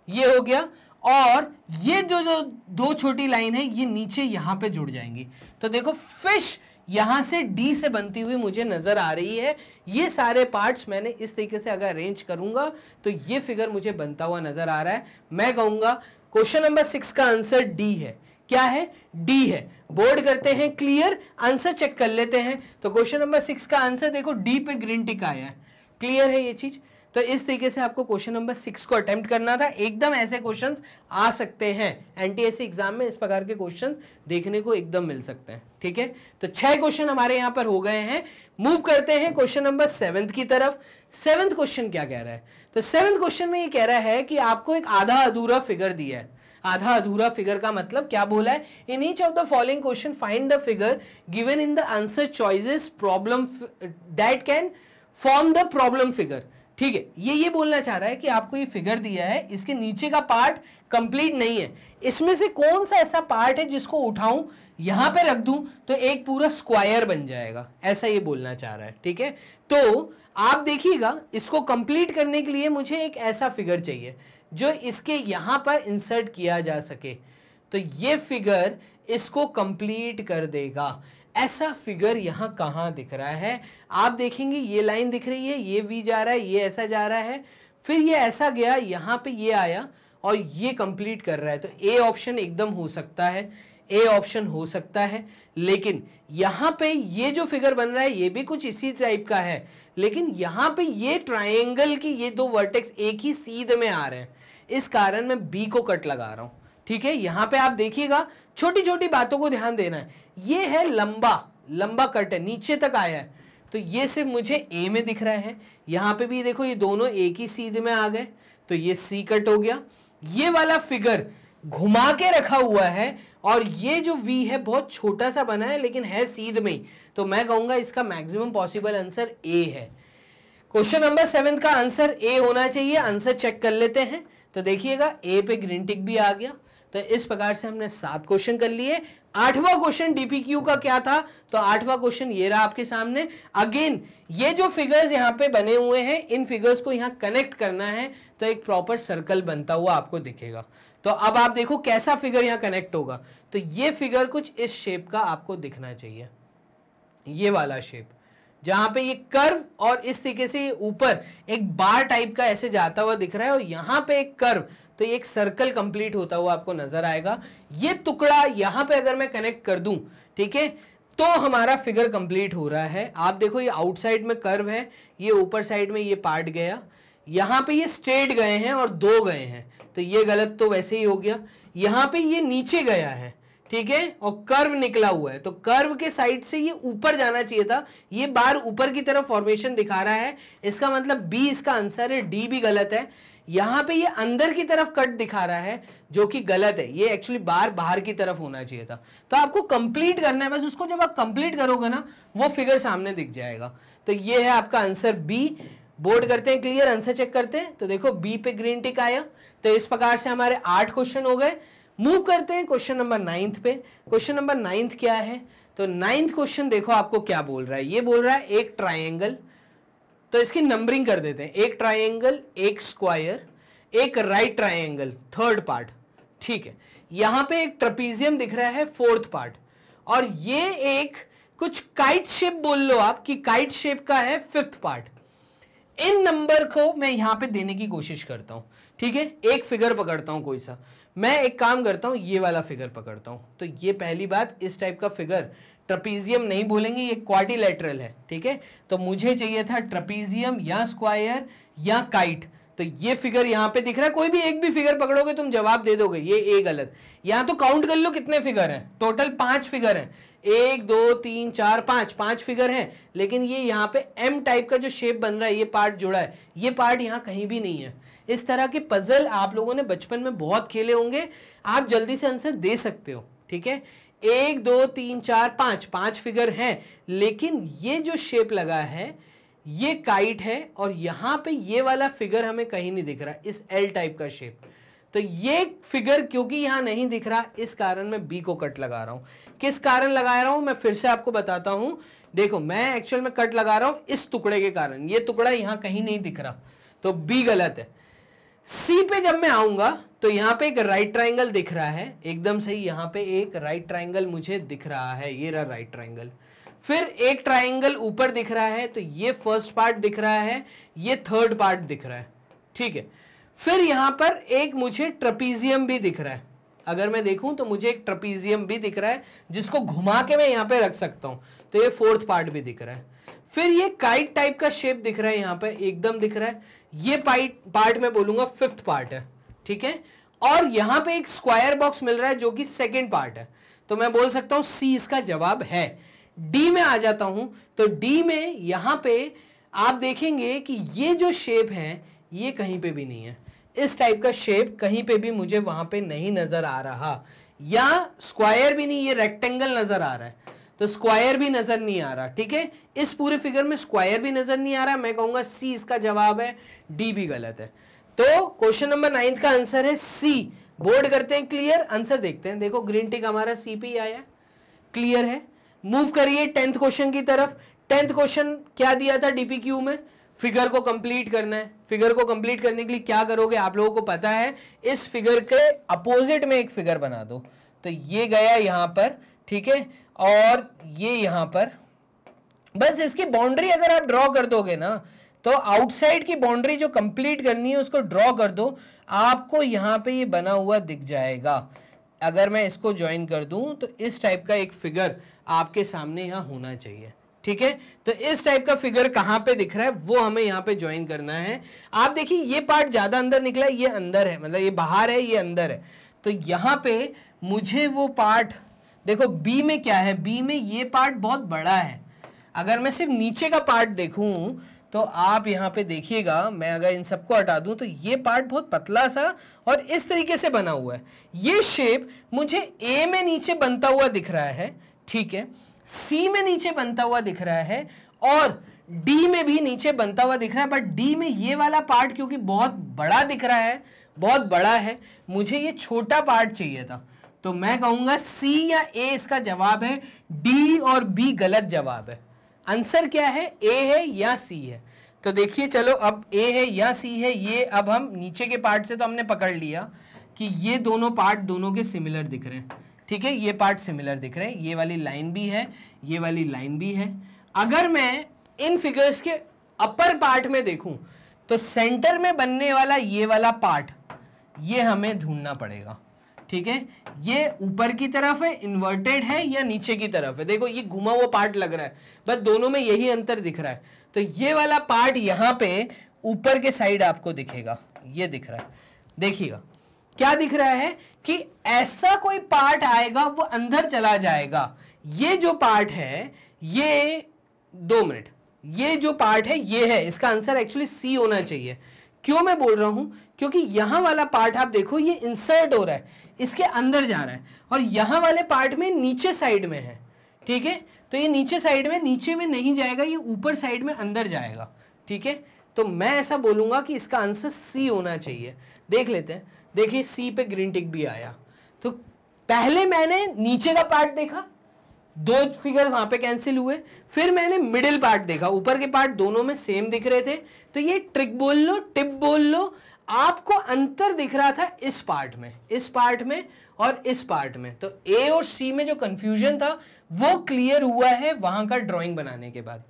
ये हो गया। और ये जो दो छोटी लाइन है ये नीचे यहाँ पे जुड़ जाएंगी। तो देखो फिश यहां से डी से बनती हुई मुझे नजर आ रही है। ये सारे पार्ट्स मैंने इस तरीके से अगर अरेंज करूंगा तो ये फिगर मुझे बनता हुआ नजर आ रहा है। मैं कहूंगा क्वेश्चन नंबर 6 का आंसर डी है। क्या है? डी है। बोर्ड करते हैं क्लियर, आंसर चेक कर लेते हैं। तो क्वेश्चन नंबर 6 का आंसर देखो डी पे ग्रीन टिक आया है। क्लियर है ये चीज? तो इस तरीके से आपको क्वेश्चन नंबर 6 को अटेम्प्ट करना था। एकदम ऐसे क्वेश्चंस आ सकते हैं एनटीएससी एग्जाम में, इस प्रकार के क्वेश्चंस देखने को एकदम मिल सकते हैं। ठीक है, तो 6 क्वेश्चन हमारे यहां पर हो गए हैं। मूव करते हैं क्वेश्चन नंबर 7 की तरफ। 7th क्वेश्चन क्या कह रहा है? तो 7th क्वेश्चन में ये कह रहा है कि आपको एक आधा अधूरा फिगर दिया है। आधा अधूरा फिगर का मतलब क्या बोला है? In each of the following question find the figure given in the answer choices problem that can form the problem figure. ठीक है, ये बोलना चाह रहा है कि आपको ये फिगर दिया है, इसके नीचे का पार्ट कंप्लीट नहीं है, इसमें से कौन सा ऐसा पार्ट है जिसको उठाऊं यहां पे रख दूं तो एक पूरा स्क्वायर बन जाएगा, ऐसा ये बोलना चाह रहा है। ठीक है, तो आप देखिएगा इसको कंप्लीट करने के लिए मुझे एक ऐसा फिगर चाहिए जो इसके यहां पर इंसर्ट किया जा सके, तो ये फिगर इसको कंप्लीट कर देगा। ऐसा फिगर यहां कहां दिख रहा है? आप देखेंगे ये लाइन दिख रही है, ये वी जा रहा है, ये ऐसा जा रहा है, फिर ये ऐसा गया, यहां पे ये आया और ये कंप्लीट कर रहा है। तो ए ऑप्शन एकदम हो सकता है, ए ऑप्शन हो सकता है। लेकिन यहां पे ये जो फिगर बन रहा है ये भी कुछ इसी टाइप का है, लेकिन यहां पे ये ट्रायंगल की ये दो वर्टेक्स एक ही सीध में आ रहे हैं, इस कारण मैं बी को कट लगा रहा हूं। ठीक है, यहां पे आप देखिएगा छोटी छोटी बातों को ध्यान देना है। ये है लंबा कट है, नीचे तक आया है, तो ये सिर्फ मुझे ए में दिख रहा है। यहां पे भी देखो ये दोनों एक ही सीध में आ गए, तो ये सी कट हो गया। ये वाला फिगर घुमा के रखा हुआ है और ये जो वी है बहुत छोटा सा बना है लेकिन है सीध में ही, तो मैं कहूंगा इसका मैक्सिमम पॉसिबल आंसर ए है। क्वेश्चन नंबर 7 का आंसर ए होना चाहिए। आंसर चेक कर लेते हैं। तो देखिएगा ए पे ग्रीन टिक भी आ गया। तो इस प्रकार से हमने 7 क्वेश्चन कर लिए। 8वां क्वेश्चन डीपीक्यू का क्या था? तो 8वां क्वेश्चन ये रहा आपके सामने। अगेन ये जो फिगर्स यहाँ पे बने हुए हैं, इन फिगर्स को यहाँ कनेक्ट करना है तो एक प्रॉपर सर्कल बनता हुआ आपको दिखेगा। तो अब आप देखो कैसा फिगर यहाँ कनेक्ट होगा। तो ये फिगर कुछ इस शेप का आपको दिखना चाहिए, ये वाला शेप, जहां पे ये कर्व और इस तरीके से ऊपर एक बार टाइप का ऐसे जाता हुआ दिख रहा है और यहां पे एक कर्व, तो ये एक सर्कल कंप्लीट होता हुआ आपको नजर आएगा। ये टुकड़ा यहां पे अगर मैं कनेक्ट कर दूं, ठीक है, तो हमारा फिगर कंप्लीट हो रहा है। आप देखो ये आउटसाइड में कर्व है, ये ऊपर साइड में ये पार्ट गया, यहां पे ये स्ट्रेट गए हैं और 2 गए हैं, तो ये गलत तो वैसे ही हो गया। यहां पे ये नीचे गया है, ठीक है, और कर्व निकला हुआ है, तो कर्व के साइड से ये ऊपर जाना चाहिए था। ये बार ऊपर की तरफ फॉर्मेशन दिखा रहा है, इसका मतलब बी इसका आंसर है, डी भी गलत है। यहां पे ये अंदर की तरफ कट दिखा रहा है जो कि गलत है, ये एक्चुअली बार बाहर की तरफ होना चाहिए था। तो आपको कंप्लीट करना है, बस उसको जब आप कंप्लीट करोगे ना वो फिगर सामने दिख जाएगा। तो ये है आपका आंसर बी। बोर्ड करते हैं क्लियर, आंसर चेक करते हैं। तो देखो बी पे ग्रीन टिक आया। तो इस प्रकार से हमारे 8 क्वेश्चन हो गए। मूव करते हैं क्वेश्चन नंबर 9 पे। क्वेश्चन नंबर 9 क्या है? तो 9th क्वेश्चन देखो आपको क्या बोल रहा है। ये बोल रहा है एक ट्रायंगल, तो इसकी नंबरिंग कर देते हैं, एक ट्रायंगल, एक स्क्वायर, एक राइट ट्रायंगल, 3rd पार्ट, ठीक है। यहां पे एक ट्रेपीजियम दिख रहा है, 4th पार्ट, और ये एक कुछ काइट शेप बोल लो आप कि काइट शेप का है 5th पार्ट। इन नंबर को मैं यहां पे देने की कोशिश करता हूं, ठीक है। एक फिगर पकड़ता हूं कोई सा, मैं एक काम करता हूं, ये वाला फिगर पकड़ता हूं। तो ये पहली बात, इस टाइप का फिगर ट्रेपीजियम नहीं बोलेंगे, ये क्वाड्रिलेटरल है, ठीक है। तो मुझे चाहिए था ट्रेपीजियम या स्क्वायर या काइट। तो ये फिगर यहां पे दिख रहा है, कोई भी एक भी फिगर पकड़ोगे तुम जवाब दे दोगे, ये ए गलत। यहां तो काउंट कर लो कितने फिगर हैं, टोटल 5 फिगर हैं, 1 2 3 4 5 फिगर हैं। लेकिन ये यहाँ पे एम टाइप का जो शेप बन रहा है, ये पार्ट जुड़ा है, ये पार्ट यहाँ कहीं भी नहीं है। इस तरह के पजल आप लोगों ने बचपन में बहुत खेले होंगे, आप जल्दी से आंसर दे सकते हो, ठीक है। 1 2 3 4 5 फिगर हैं, लेकिन ये जो शेप लगा है ये काइट है और यहां पे ये वाला फिगर हमें कहीं नहीं दिख रहा, इस एल टाइप का शेप। तो ये फिगर क्योंकि यहां नहीं दिख रहा, इस कारण मैं बी को कट लगा रहा हूं। किस कारण लगा रहा हूं मैं फिर से आपको बताता हूं। देखो मैं एक्चुअल में कट लगा रहा हूं इस टुकड़े के कारण, ये टुकड़ा यहां कहीं नहीं दिख रहा, तो बी गलत है। सी पे जब मैं आऊंगा तो यहां पे एक राइट ट्राइंगल दिख रहा है, एकदम सही, यहां पे एक राइट ट्राइंगल मुझे दिख रहा है, ये रहा राइट ट्राइंगल। फिर एक ट्राइंगल ऊपर दिख रहा है, तो ये फर्स्ट पार्ट दिख रहा है, ये थर्ड पार्ट दिख रहा है, ठीक है। फिर यहां पर एक मुझे ट्रपीजियम भी दिख रहा है, अगर मैं देखूं तो मुझे एक ट्रपीजियम भी दिख रहा है जिसको घुमा के मैं यहां पे रख सकता हूं, तो ये फोर्थ पार्ट भी दिख रहा है। फिर ये काइट टाइप का शेप दिख रहा है, यहां पे एकदम दिख रहा है, ये पार्ट मैं बोलूंगा फिफ्थ पार्ट है, ठीक है। और यहां पे एक स्क्वायर बॉक्स मिल रहा है जो कि सेकेंड पार्ट है, तो मैं बोल सकता हूं सी इसका जवाब है। डी में आ जाता हूं, तो डी में यहां पे आप देखेंगे कि ये जो शेप है ये कहीं पे भी नहीं है, इस टाइप का शेप कहीं पे भी मुझे वहां पे नहीं नजर आ रहा, या स्क्वायर भी नहीं, ये रेक्टेंगल नजर आ रहा है, तो स्क्वायर भी नजर नहीं आ रहा, ठीक है। इस पूरे फिगर में स्क्वायर भी नजर नहीं आ रहा, मैं कहूंगा सी इसका जवाब है, डी भी गलत है। तो क्वेश्चन नंबर 9 का आंसर है सी। बोर्ड करते हैं क्लियर, आंसर देखते हैं। देखो ग्रीन टिक हमारा सी पे ही आया, क्लियर है। मूव करिए 10th क्वेश्चन की तरफ। 10th क्वेश्चन क्या दिया था डीपीक्यू में, फिगर को कंप्लीट करना है। फिगर को कंप्लीट करने के लिए क्या करोगे, आप लोगों को पता है, इस फिगर के अपोजिट में एक फिगर बना दो, तो ये गया यहां पर, ठीक है, और ये यहां पर, बस इसकी बाउंड्री अगर आप ड्रॉ कर दोगे ना, तो आउटसाइड की बाउंड्री जो कंप्लीट करनी है उसको ड्रॉ कर दो, आपको यहां पे ये बना हुआ दिख जाएगा। अगर मैं इसको ज्वाइन कर दूं तो इस टाइप का एक फिगर आपके सामने यहां होना चाहिए, ठीक है। तो इस टाइप का फिगर कहां पे दिख रहा है वो हमें यहां पे ज्वाइन करना है। आप देखिए ये पार्ट ज्यादा अंदर निकला है, ये अंदर है, मतलब ये बाहर है, ये अंदर है, तो यहां पे मुझे वो पार्ट, देखो बी में क्या है, बी में ये पार्ट बहुत बड़ा है। अगर मैं सिर्फ नीचे का पार्ट देखूं तो आप यहां पे देखिएगा, मैं अगर इन सबको हटा दूं तो ये पार्ट बहुत पतला सा और इस तरीके से बना हुआ है। ये शेप मुझे ए में नीचे बनता हुआ दिख रहा है, ठीक है, सी में नीचे बनता हुआ दिख रहा है, और डी में भी नीचे बनता हुआ दिख रहा है, बट डी में ये वाला पार्ट क्योंकि बहुत बड़ा दिख रहा है, बहुत बड़ा है, मुझे ये छोटा पार्ट चाहिए था, तो मैं कहूंगा सी या ए इसका जवाब है। डी और बी गलत जवाब है। आंसर क्या है, ए है या सी है। तो देखिए चलो अब ए है या सी है, ये अब हम नीचे के पार्ट से तो हमने पकड़ लिया कि ये दोनों पार्ट दोनों के सिमिलर दिख रहे हैं, ठीक है, ये पार्ट सिमिलर दिख रहे हैं, ये वाली लाइन भी है, ये वाली लाइन भी है। अगर मैं इन फिगर्स के अपर पार्ट में देखूं तो सेंटर में बनने वाला ये वाला पार्ट, ये हमें ढूंढना पड़ेगा, ठीक है। ये ऊपर की तरफ है, इन्वर्टेड है, या नीचे की तरफ है, देखो ये घुमा हुआ पार्ट लग रहा है, बस दोनों में यही अंतर दिख रहा है। तो ये वाला पार्ट यहां पे ऊपर के साइड आपको दिखेगा, ये दिख रहा है, देखिएगा क्या दिख रहा है कि ऐसा कोई पार्ट आएगा वो अंदर चला जाएगा। ये जो पार्ट है, ये 2 मिनट, ये जो पार्ट है ये है, इसका आंसर एक्चुअली सी होना चाहिए। क्यों मैं बोल रहा हूं, क्योंकि यहां वाला पार्ट आप देखो ये इंसर्ट हो रहा है, इसके अंदर जा रहा है, और यहां वाले पार्ट में नीचे साइड में है, ठीक है, तो ये नीचे साइड में, नीचे में नहीं जाएगा, ये ऊपर साइड में अंदर जाएगा, ठीक है। तो मैं ऐसा बोलूंगा कि इसका आंसर सी होना चाहिए। देख लेते हैं, देखिए सी पे ग्रीन टिक भी आया। तो पहले मैंने नीचे का पार्ट देखा, 2 फिगर वहां पे कैंसिल हुए, फिर मैंने मिडिल पार्ट देखा, ऊपर के पार्ट दोनों में सेम दिख रहे थे, तो ये ट्रिक बोल लो, टिप बोल लो, आपको अंतर दिख रहा था इस पार्ट में, इस पार्ट में और इस पार्ट में। तो ए और सी में जो कंफ्यूजन था वो क्लियर हुआ है वहां का ड्राइंग बनाने के बाद,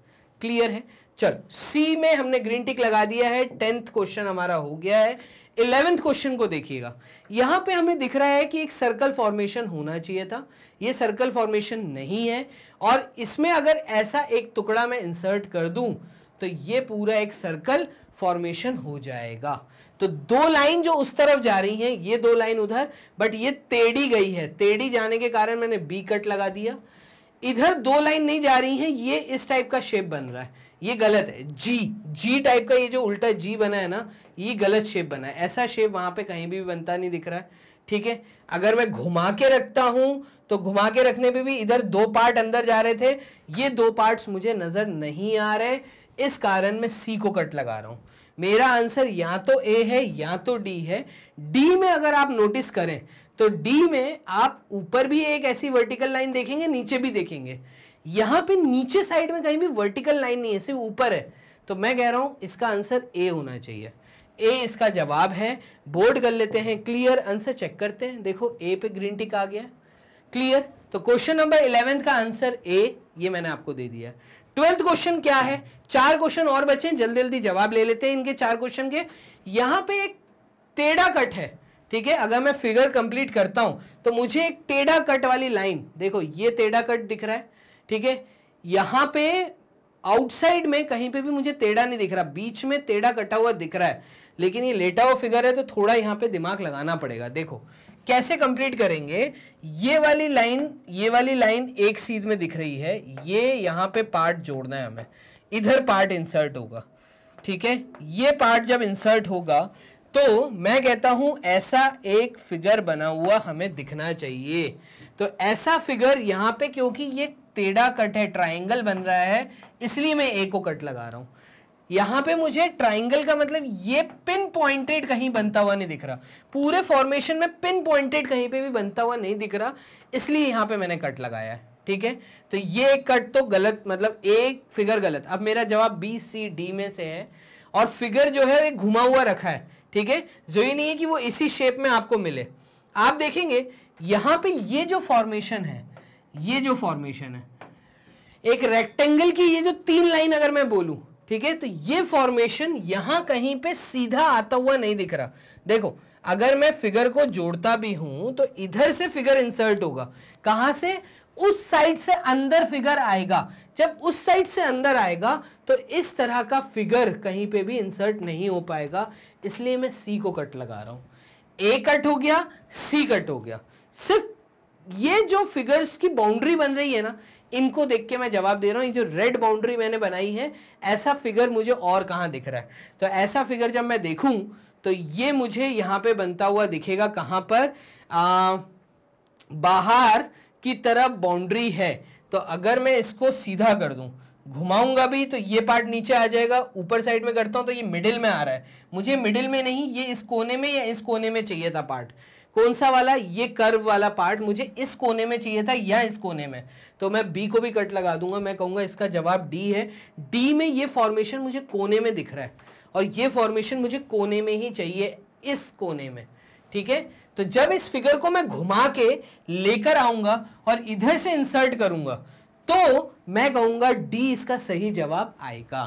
क्लियर है। चलो सी में हमने ग्रीन टिक लगा दिया है, 10th क्वेश्चन हमारा हो गया है। 11th क्वेश्चन को देखिएगा, यहां पे हमें दिख रहा है कि एक सर्कल फॉर्मेशन होना चाहिए था, ये सर्कल फॉर्मेशन नहीं है, और इसमें अगर ऐसा एक टुकड़ा मैं इंसर्ट कर दूं तो ये पूरा एक सर्कल फॉर्मेशन हो जाएगा। तो 2 लाइन जो उस तरफ जा रही हैं, ये 2 लाइन उधर, बट ये टेढ़ी गई है, टेढ़ी जाने के कारण मैंने बी कट लगा दिया। इधर 2 लाइन नहीं जा रही हैं, ये इस टाइप का शेप बन रहा है, ये गलत है, जी टाइप का, ये जो उल्टा जी बना है ना, ये गलत शेप बना है, ऐसा शेप वहां पे कहीं भी बनता नहीं दिख रहा है, ठीक है। अगर मैं घुमा के रखता हूं तो घुमा के रखने पे भी इधर 2 पार्ट अंदर जा रहे थे, ये 2 पार्ट्स मुझे नजर नहीं आ रहे, इस कारण मैं सी को कट लगा रहा हूं। मेरा आंसर या तो ए है या तो डी है। डी में अगर आप नोटिस करें तो डी में आप ऊपर भी एक ऐसी वर्टिकल लाइन देखेंगे, नीचे भी देखेंगे। यहां पे नीचे साइड में कहीं भी वर्टिकल लाइन नहीं है, सिर्फ ऊपर है। तो मैं कह रहा हूं इसका आंसर ए होना चाहिए। ए इसका जवाब है। बोर्ड कर लेते हैं, क्लियर। आंसर चेक करते हैं, देखो ए पे ग्रीन टिक आ गया, क्लियर। तो क्वेश्चन नंबर 11 का आंसर ए, ये मैंने आपको दे दिया। 12th क्वेश्चन क्या है? 4 क्वेश्चन और बचे, जल्दी जल्दी जवाब ले लेते हैं इनके 4 क्वेश्चन के। यहां पे एक टेढ़ा कट है, ठीक है। अगर मैं फिगर कंप्लीट करता हूं तो मुझे एक टेढ़ा कट वाली लाइन, देखो ये टेढ़ा कट दिख रहा है, ठीक है। यहां पे आउटसाइड में कहीं पे भी मुझे टेढ़ा नहीं दिख रहा, बीच में टेढ़ा कटा हुआ दिख रहा है, लेकिन ये लेटा हुआ फिगर है तो थोड़ा यहां पे दिमाग लगाना पड़ेगा। देखो कैसे कंप्लीट करेंगे। ये वाली लाइन एक सीध में दिख रही है, ये यहां पे पार्ट जोड़ना है हमें, इधर पार्ट इंसर्ट होगा, ठीक है। ये पार्ट जब इंसर्ट होगा तो मैं कहता हूं ऐसा एक फिगर बना हुआ हमें दिखना चाहिए। तो ऐसा फिगर यहां पे, क्योंकि ये टेढ़ा कट है, ट्राइंगल बन रहा है, इसलिए मैं ए को कट लगा रहा हूं। यहां पे मुझे ट्राइंगल का मतलब ये पिन पॉइंटेड कहीं बनता हुआ नहीं दिख रहा, पूरे फॉर्मेशन में पिन पॉइंटेड कहीं पे भी बनता हुआ नहीं दिख रहा, इसलिए यहां पे मैंने कट लगाया है, ठीक है। तो ये एक कट तो गलत, मतलब एक फिगर गलत। अब मेरा जवाब बी सी डी में से है, और फिगर जो है एक घुमा हुआ रखा है, ठीक है। जो ये नहीं है कि वो इसी शेप में आपको मिले। आप देखेंगे यहां पे ये जो फॉर्मेशन है, ये जो फॉर्मेशन है एक रेक्टेंगल की, ये जो 3 लाइन अगर मैं बोलूं, ठीक है, तो ये फॉर्मेशन यहां कहीं पे सीधा आता हुआ नहीं दिख रहा। देखो अगर मैं फिगर को जोड़ता भी हूं तो इधर से फिगर इंसर्ट होगा, कहां से? उस साइड से अंदर फिगर आएगा। जब उस साइड से अंदर आएगा तो इस तरह का फिगर कहीं पे भी इंसर्ट नहीं हो पाएगा, इसलिए मैं सी को कट लगा रहा हूं। ए कट हो गया, सी कट हो गया। सिर्फ ये जो फिगर्स की बाउंड्री बन रही है ना, इनको देख के मैं जवाब दे रहा हूं। ये जो रेड बाउंड्री मैंने बनाई है, ऐसा फिगर मुझे और कहां दिख रहा है? तो ऐसा फिगर जब मैं देखूं तो ये मुझे यहां पे बनता हुआ दिखेगा, कहां पर? बाहर की तरफ बाउंड्री है। तो अगर मैं इसको सीधा कर दूं, घुमाऊंगा भी तो ये पार्ट नीचे आ जाएगा, ऊपर साइड में करता हूं तो ये मिडिल में आ रहा है। मुझे मिडिल में नहीं, ये इस कोने में या इस कोने में चाहिए था पार्ट। कौन सा वाला? ये कर्व वाला पार्ट मुझे इस कोने में चाहिए था या इस कोने में। तो मैं बी को भी कट लगा दूंगा, मैं कहूंगा इसका जवाब डी है। डी में ये फॉर्मेशन मुझे कोने में दिख रहा है, और ये फॉर्मेशन मुझे कोने में ही चाहिए, इस कोने में, ठीक है। तो जब इस फिगर को मैं घुमा के लेकर आऊंगा और इधर से इंसर्ट करूंगा तो मैं कहूंगा डी इसका सही जवाब आएगा।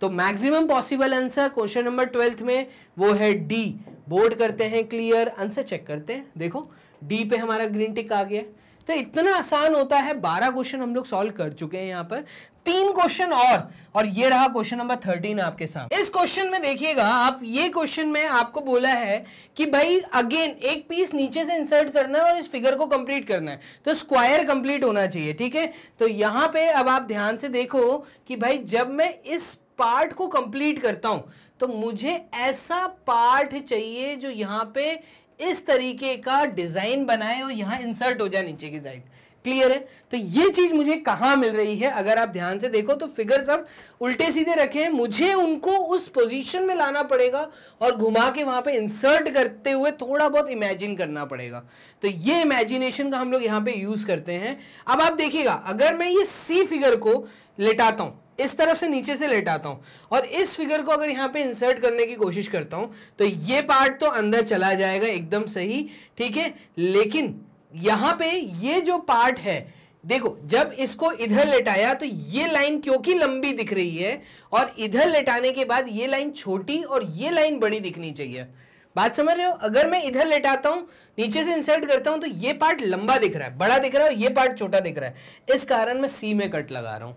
तो maximum possible answer question number 12 में वो है डी। बोर्ड करते हैं, क्लियर। आंसर चेक करते हैं, देखो डी पे हमारा ग्रीन टिक आ गया। तो इतना आसान होता है। 12 क्वेश्चन हम लोग सॉल्व कर चुके हैं यहाँ पर, 3 क्वेश्चन और ये रहा क्वेश्चन नंबर 13 आपके सामने। इस क्वेश्चन में देखिएगा आप, ये क्वेश्चन में आपको बोला है कि भाई अगेन एक पीस नीचे से इंसर्ट करना है और इस फिगर को कंप्लीट करना है, तो स्क्वायर कंप्लीट होना चाहिए, ठीक है। तो यहाँ पे अब आप ध्यान से देखो कि भाई जब मैं इस पार्ट को कंप्लीट करता हूं तो मुझे ऐसा पार्ट चाहिए जो यहाँ पे इस तरीके का डिजाइन बनाए और यहां इंसर्ट हो जाए नीचे की साइड, क्लियर है। तो ये चीज मुझे कहां मिल रही है? अगर आप ध्यान से देखो तो फिगर सब उल्टे सीधे रखे हैं, मुझे उनको उस पोजीशन में लाना पड़ेगा और घुमा के वहां पे इंसर्ट करते हुए थोड़ा बहुत इमेजिन करना पड़ेगा। तो ये इमेजिनेशन का हम लोग यहाँ पे यूज करते हैं। अब आप देखिएगा, अगर मैं ये सी फिगर को लेटाता हूं, इस तरफ से नीचे से लेटाता हूं और इस फिगर को अगर यहां पे इंसर्ट करने की कोशिश करता हूं तो ये पार्ट तो अंदर चला जाएगा एकदम सही, ठीक है। लेकिन यहां पे ये जो पार्ट है, देखो जब इसको इधर लेटाया तो ये लाइन क्योंकि लंबी दिख रही है और इधर लेटाने के बाद ये लाइन छोटी और ये लाइन बड़ी दिखनी चाहिए। बात समझ रहे हो? अगर मैं इधर लेटाता हूं, नीचे से इंसर्ट करता हूं तो ये पार्ट लंबा दिख रहा है, बड़ा दिख रहा है, और ये पार्ट छोटा दिख रहा है। इस कारण मैं सी में कट लगा रहा हूं।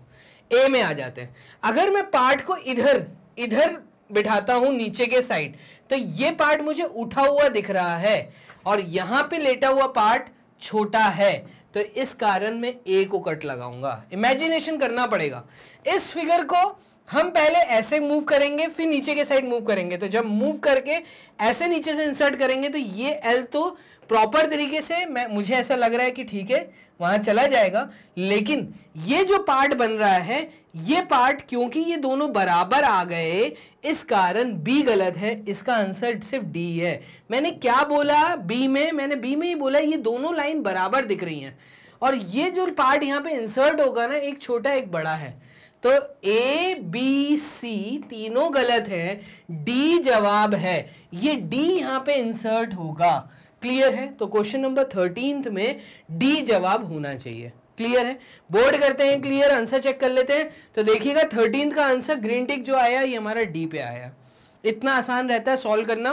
ए में आ जाते हैं। अगर मैं पार्ट को इधर बिठाता हूं नीचे के साइड, तो ये पार्ट मुझे उठा हुआ दिख रहा है और यहां पे लेटा हुआ पार्ट छोटा है, तो इस कारण मैं ए को कट लगाऊंगा। इमेजिनेशन करना पड़ेगा। इस फिगर को हम पहले ऐसे मूव करेंगे फिर नीचे के साइड मूव करेंगे, तो जब मूव करके ऐसे नीचे से इंसर्ट करेंगे तो ये एल तो प्रॉपर तरीके से मुझे ऐसा लग रहा है कि ठीक है वहां चला जाएगा, लेकिन ये जो पार्ट बन रहा है ये पार्ट क्योंकि ये दोनों बराबर आ गए इस कारण बी गलत है, इसका आंसर सिर्फ डी है। मैंने क्या बोला बी में, मैंने बी में ही बोला ये दोनों लाइन बराबर दिख रही हैं और ये जो पार्ट यहां पे इंसर्ट होगा ना, एक छोटा एक बड़ा है, तो ए बी सी तीनों गलत है, डी जवाब है, ये डी यहां पे इंसर्ट होगा। क्लियर है? तो क्वेश्चन नंबर 13 में डी जवाब होना चाहिए। क्लियर है? बोर्ड करते हैं क्लियर, आंसर चेक कर लेते हैं। तो देखिएगा 13 का आंसर ग्रीन टिक जो आया ये हमारा डी पे आया। इतना आसान रहता है सॉल्व करना।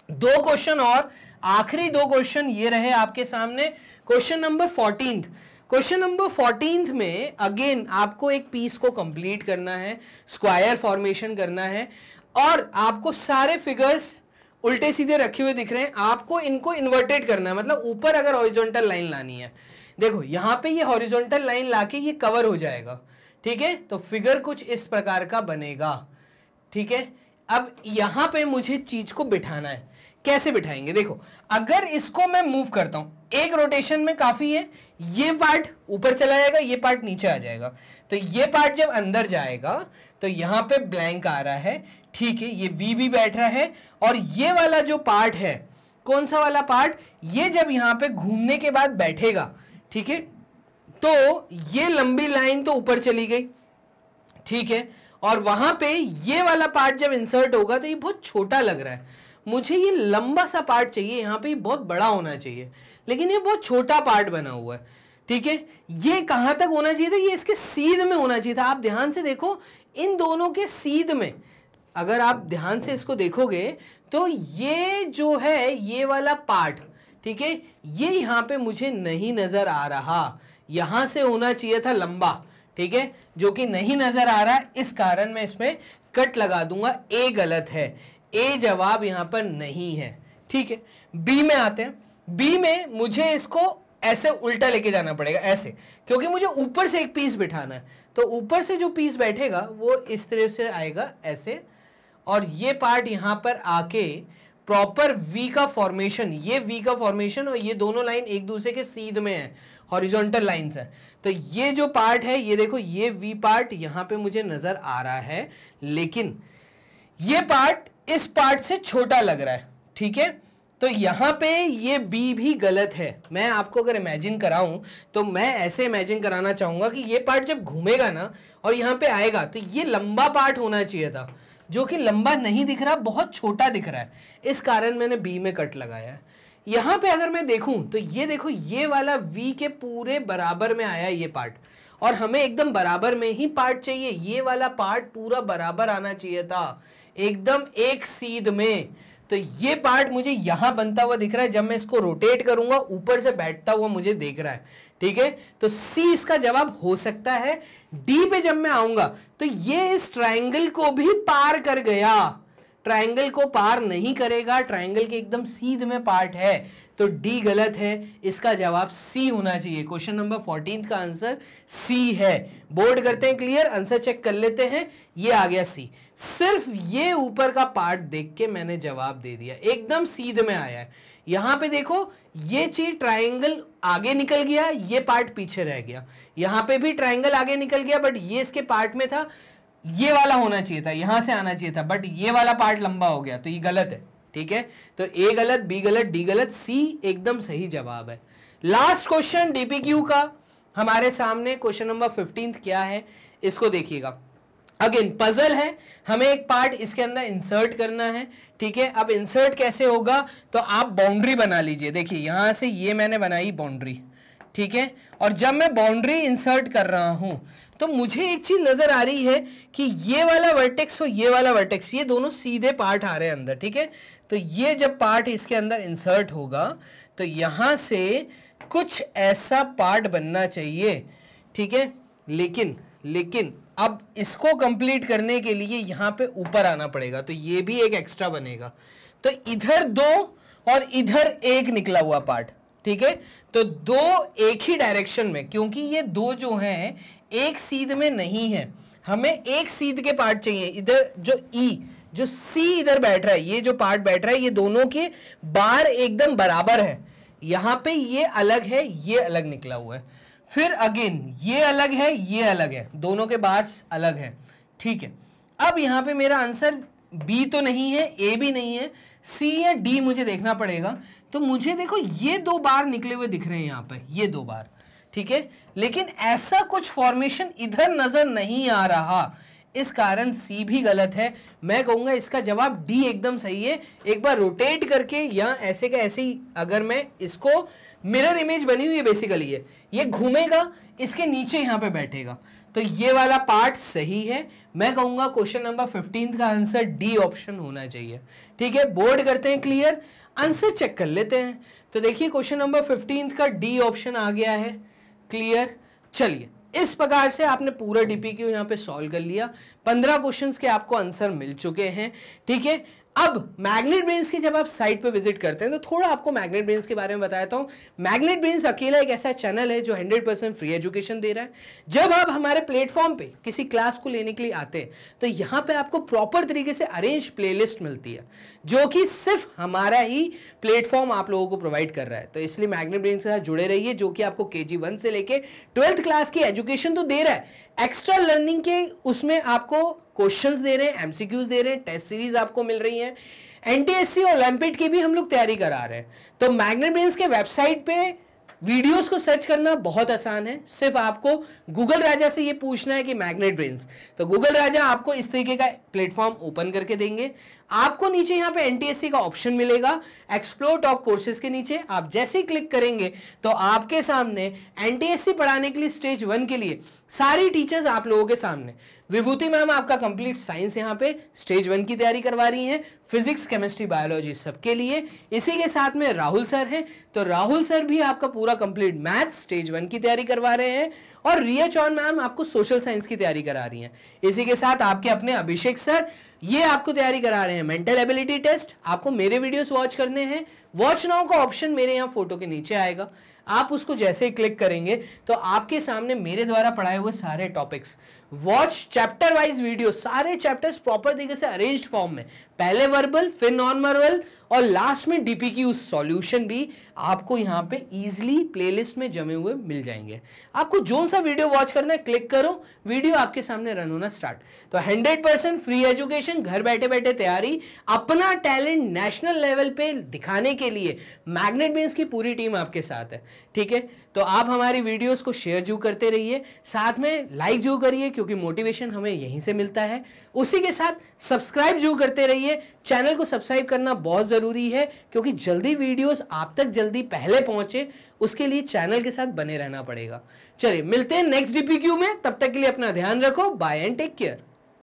2 क्वेश्चन और, आखिरी 2 क्वेश्चन ये रहे आपके सामने। क्वेश्चन नंबर 14, क्वेश्चन नंबर 14 में अगेन आपको एक पीस को कंप्लीट करना है, स्क्वायर फॉर्मेशन करना है और आपको सारे फिगर्स उल्टे सीधे रखे हुए दिख रहे हैं, आपको इनको इन्वर्टेड करना है, मतलब ऊपर अगर हॉरिजॉन्टल लाइन लानी है। देखो यहां पे ये हॉरिजॉन्टल लाइन लाके ये कवर हो जाएगा, ठीक है, तो फिगर कुछ इस प्रकार का बनेगा। ठीक है, अब यहां पे मुझे चीज को बिठाना है। कैसे बिठाएंगे? देखो अगर इसको मैं मूव करता हूं एक रोटेशन में काफी है, ये पार्ट ऊपर चला जाएगा, ये पार्ट नीचे आ जाएगा, तो ये पार्ट जब अंदर जाएगा तो यहां पे ब्लैंक आ रहा है, ठीक है, ये वी भी बैठ रहा है और ये वाला जो पार्ट है, कौन सा वाला पार्ट, ये जब यहां पे घूमने के बाद बैठेगा, ठीक है, तो ये लंबी लाइन तो ऊपर चली गई, ठीक है, और वहां पे ये वाला पार्ट जब इंसर्ट होगा तो ये बहुत छोटा लग रहा है, मुझे ये लंबा सा पार्ट चाहिए, यहां पे बहुत बड़ा होना चाहिए, लेकिन ये बहुत छोटा पार्ट बना हुआ है। ठीक है, ये कहां तक होना चाहिए था, ये इसके सीध में होना चाहिए था। आप ध्यान से देखो इन दोनों के सीध में, अगर आप ध्यान से इसको देखोगे तो ये जो है ये वाला पार्ट, ठीक है, ये यहां पे मुझे नहीं नजर आ रहा, यहां से होना चाहिए था लंबा, ठीक है, जो कि नहीं नजर आ रहा है, इस कारण मैं इसमें कट लगा दूंगा। ए गलत है, ए जवाब यहां पर नहीं है। ठीक है, बी में आते हैं। बी में मुझे इसको ऐसे उल्टा लेके जाना पड़ेगा, ऐसे, क्योंकि मुझे ऊपर से एक पीस बिठाना है, तो ऊपर से जो पीस बैठेगा वो इस तरह से आएगा ऐसे, और ये पार्ट यहां पर आके प्रॉपर वी का फॉर्मेशन, ये वी का फॉर्मेशन और ये दोनों लाइन एक दूसरे के सीध में है, हॉरिजॉन्टल लाइंस है, तो ये जो पार्ट है ये देखो ये वी पार्ट यहां पे मुझे नजर आ रहा है, लेकिन ये पार्ट इस पार्ट से छोटा लग रहा है। ठीक है, तो यहां पे ये बी भी गलत है। मैं आपको अगर इमेजिन कराऊं तो मैं ऐसे इमेजिन कराना चाहूंगा कि ये पार्ट जब घूमेगा ना और यहां पे आएगा तो ये लंबा पार्ट होना चाहिए था, जो कि लंबा नहीं दिख रहा, बहुत छोटा दिख रहा है, इस कारण मैंने बी में कट लगाया है। यहां पे अगर मैं देखूं तो ये देखो ये वाला वी के पूरे बराबर में आया ये पार्ट, और हमें एकदम बराबर में ही पार्ट चाहिए, ये वाला पार्ट पूरा बराबर आना चाहिए था, एकदम एक सीध में, तो ये पार्ट मुझे यहां बनता हुआ दिख रहा है, जब मैं इसको रोटेट करूंगा ऊपर से बैठता हुआ मुझे देख रहा है। ठीक है, तो सी इसका जवाब हो सकता है। डी पे जब मैं आऊंगा तो ये इस ट्रायंगल को भी पार कर गया, ट्रायंगल को पार नहीं करेगा, ट्रायंगल के एकदम सीध में पार्ट है, तो डी गलत है, इसका जवाब सी होना चाहिए। क्वेश्चन नंबर 14 का आंसर सी है। बोर्ड करते हैं क्लियर, आंसर चेक कर लेते हैं, ये आ गया सी। सिर्फ ये ऊपर का पार्ट देख के मैंने जवाब दे दिया, एकदम सीध में आया है। यहां पे देखो ये चीज ट्रायंगल आगे निकल गया, ये पार्ट पीछे रह गया, यहां पे भी ट्रायंगल आगे निकल गया, बट ये इसके पार्ट में था, ये वाला होना चाहिए था, यहां से आना चाहिए था, बट ये वाला पार्ट लंबा हो गया, तो ये गलत है। ठीक है, तो ए गलत, बी गलत, डी गलत, सी एकदम सही जवाब है। लास्ट क्वेश्चन डीपीक्यू का हमारे सामने, क्वेश्चन नंबर 15 क्या है इसको देखिएगा। अगेन पजल है, हमें एक पार्ट इसके अंदर इंसर्ट करना है। ठीक है, अब इंसर्ट कैसे होगा, तो आप बाउंड्री बना लीजिए। देखिए यहां से ये मैंने बनाई बाउंड्री, ठीक है, और जब मैं बाउंड्री इंसर्ट कर रहा हूं तो मुझे एक चीज नजर आ रही है कि ये वाला वर्टेक्स और ये वाला वर्टेक्स, ये दोनों सीधे पार्ट आ रहे हैं अंदर। ठीक है, तो ये जब पार्ट इसके अंदर इंसर्ट होगा तो यहां से कुछ ऐसा पार्ट बनना चाहिए। ठीक है, लेकिन अब इसको कंप्लीट करने के लिए यहां पे ऊपर आना पड़ेगा, तो ये भी एक एक्स्ट्रा बनेगा, तो इधर 2 और इधर 1 निकला हुआ पार्ट। ठीक है, तो 2 एक ही डायरेक्शन में, क्योंकि ये 2 जो हैं एक सीध में नहीं है, हमें एक सीध के पार्ट चाहिए। इधर जो जो सी इधर बैठ रहा है, ये जो पार्ट बैठ रहा है, ये दोनों के बार एकदम बराबर है। यहां पे ये अलग है, ये अलग निकला हुआ है, फिर अगेन ये अलग है, ये अलग है, दोनों के बार अलग है। ठीक है, अब यहां पे मेरा आंसर बी तो नहीं है, ए भी नहीं है, सी या डी मुझे देखना पड़ेगा। तो मुझे देखो ये दो बार निकले हुए दिख रहे हैं यहां पे, ये दो बार, ठीक है, लेकिन ऐसा कुछ फॉर्मेशन इधर नजर नहीं आ रहा, इस कारण सी भी गलत है। मैं कहूंगा इसका जवाब डी एकदम सही है। एक बार रोटेट करके या ऐसे का ऐसे ही, अगर मैं इसको, मिरर इमेज बनी हुई है बेसिकली, ये घूमेगा, इसके नीचे यहां पे बैठेगा, तो ये वाला पार्ट सही है। मैं कहूंगा क्वेश्चन नंबर 15 का आंसर डी ऑप्शन होना चाहिए। ठीक है, बोर्ड करते हैं क्लियर, आंसर चेक कर लेते हैं। तो देखिए क्वेश्चन नंबर 15 का डी ऑप्शन आ गया है, क्लियर। चलिए, इस प्रकार से आपने पूरा डीपीक्यू यहां पे सॉल्व कर लिया। 15 क्वेश्चंस के आपको आंसर मिल चुके हैं। ठीक है, अब मैग्नेट ब्रेन्स की जब आप साइट पे विजिट करते हैं तो थोड़ा आपको मैग्नेट ब्रेन्स के बारे में बताता हूं। मैग्नेट ब्रेन्स अकेला एक ऐसा चैनल है जो 100% फ्री एजुकेशन दे रहा है। जब आप हमारे प्लेटफॉर्म पे किसी क्लास को लेने के लिए आते हैं तो यहाँ पे आपको प्रॉपर तरीके से अरेंज प्लेलिस्ट मिलती है, जो कि सिर्फ हमारा ही प्लेटफॉर्म आप लोगों को प्रोवाइड कर रहा है। तो इसलिए मैग्नेट ब्रेन्स के साथ जुड़े रहिए, जो कि आपको KG 1 से लेके 12th क्लास की एजुकेशन तो दे रहा है, एक्स्ट्रा लर्निंग के उसमें आपको क्वेश्चंस दे रहे हैं, MCQs दे रहे हैं, टेस्ट सीरीज आपको मिल रही है, NTSC और ओलंपिड की भी हम लोग तैयारी करा रहे हैं। तो मैग्नेट ब्रेन्स के वेबसाइट पे वीडियोस को सर्च करना बहुत आसान है। सिर्फ आपको गूगल राजा से ये पूछना है कि मैग्नेट ब्रेन्स, तो गूगल राजा आपको इस तरीके का प्लेटफॉर्म ओपन करके देंगे। आपको नीचे यहाँ पे NTSC का ऑप्शन मिलेगा, एक्सप्लोर टॉप कोर्सेज के नीचे आप जैसे ही क्लिक करेंगे तो आपके सामने NTSC पढ़ाने के लिए स्टेज 1 के लिए सारी टीचर्स आप लोगों के सामने। विभूति मैम आपका कंप्लीट साइंस यहाँ पे स्टेज 1 की तैयारी करवा रही हैं, फिजिक्स, केमिस्ट्री, बायोलॉजी सबके लिए। इसी के साथ में राहुल सर हैं, तो राहुल सर भी आपका पूरा कंप्लीट मैथ्स स्टेज 1 की तैयारी करवा रहे हैं, और रिया चौन मैम आपको सोशल साइंस की तैयारी करा रही हैं। इसी के साथ आपके अपने अभिषेक सर, ये आपको तैयारी करा रहे हैं मेंटल एबिलिटी टेस्ट। आपको मेरे वीडियोस वॉच करने हैं, वॉच नाउ का ऑप्शन मेरे यहाँ फोटो के नीचे आएगा, आप उसको जैसे ही क्लिक करेंगे तो आपके सामने मेरे द्वारा पढ़ाए हुए सारे topics, watch chapter wise video, सारे चैप्टर्स प्रॉपर तरीके से अरेंज्ड फॉर्म में, पहले वर्बल फिर नॉन वर्बल और लास्ट में डीपीक्यू सॉल्यूशन भी आपको यहाँ पे इजीली प्लेलिस्ट में जमे हुए मिल जाएंगे। आपको जो सा वीडियो वॉच करना है क्लिक करो, वीडियो आपके सामने रन होना स्टार्ट। तो 100% फ्री एजुकेशन, घर बैठे बैठे तैयारी, अपना टैलेंट नेशनल लेवल पे दिखाने के लिए मैग्नेट ब्रेन्स की पूरी टीम आपके साथ है। ठीक है, तो आप हमारी वीडियोस को शेयर जरूर करते रहिए, साथ में लाइक जरूर करिए क्योंकि मोटिवेशन हमें यहीं से मिलता है। उसी के साथ सब्सक्राइब जरूर करते रहिए, चैनल को सब्सक्राइब करना बहुत जरूरी है क्योंकि जल्दी वीडियोस आप तक जल्दी पहले पहुंचे, उसके लिए चैनल के साथ बने रहना पड़ेगा। चलिए मिलते हैं नेक्स्ट डीपीक्यू में, तब तक के लिए अपना ध्यान रखो, बाय एंड टेक केयर।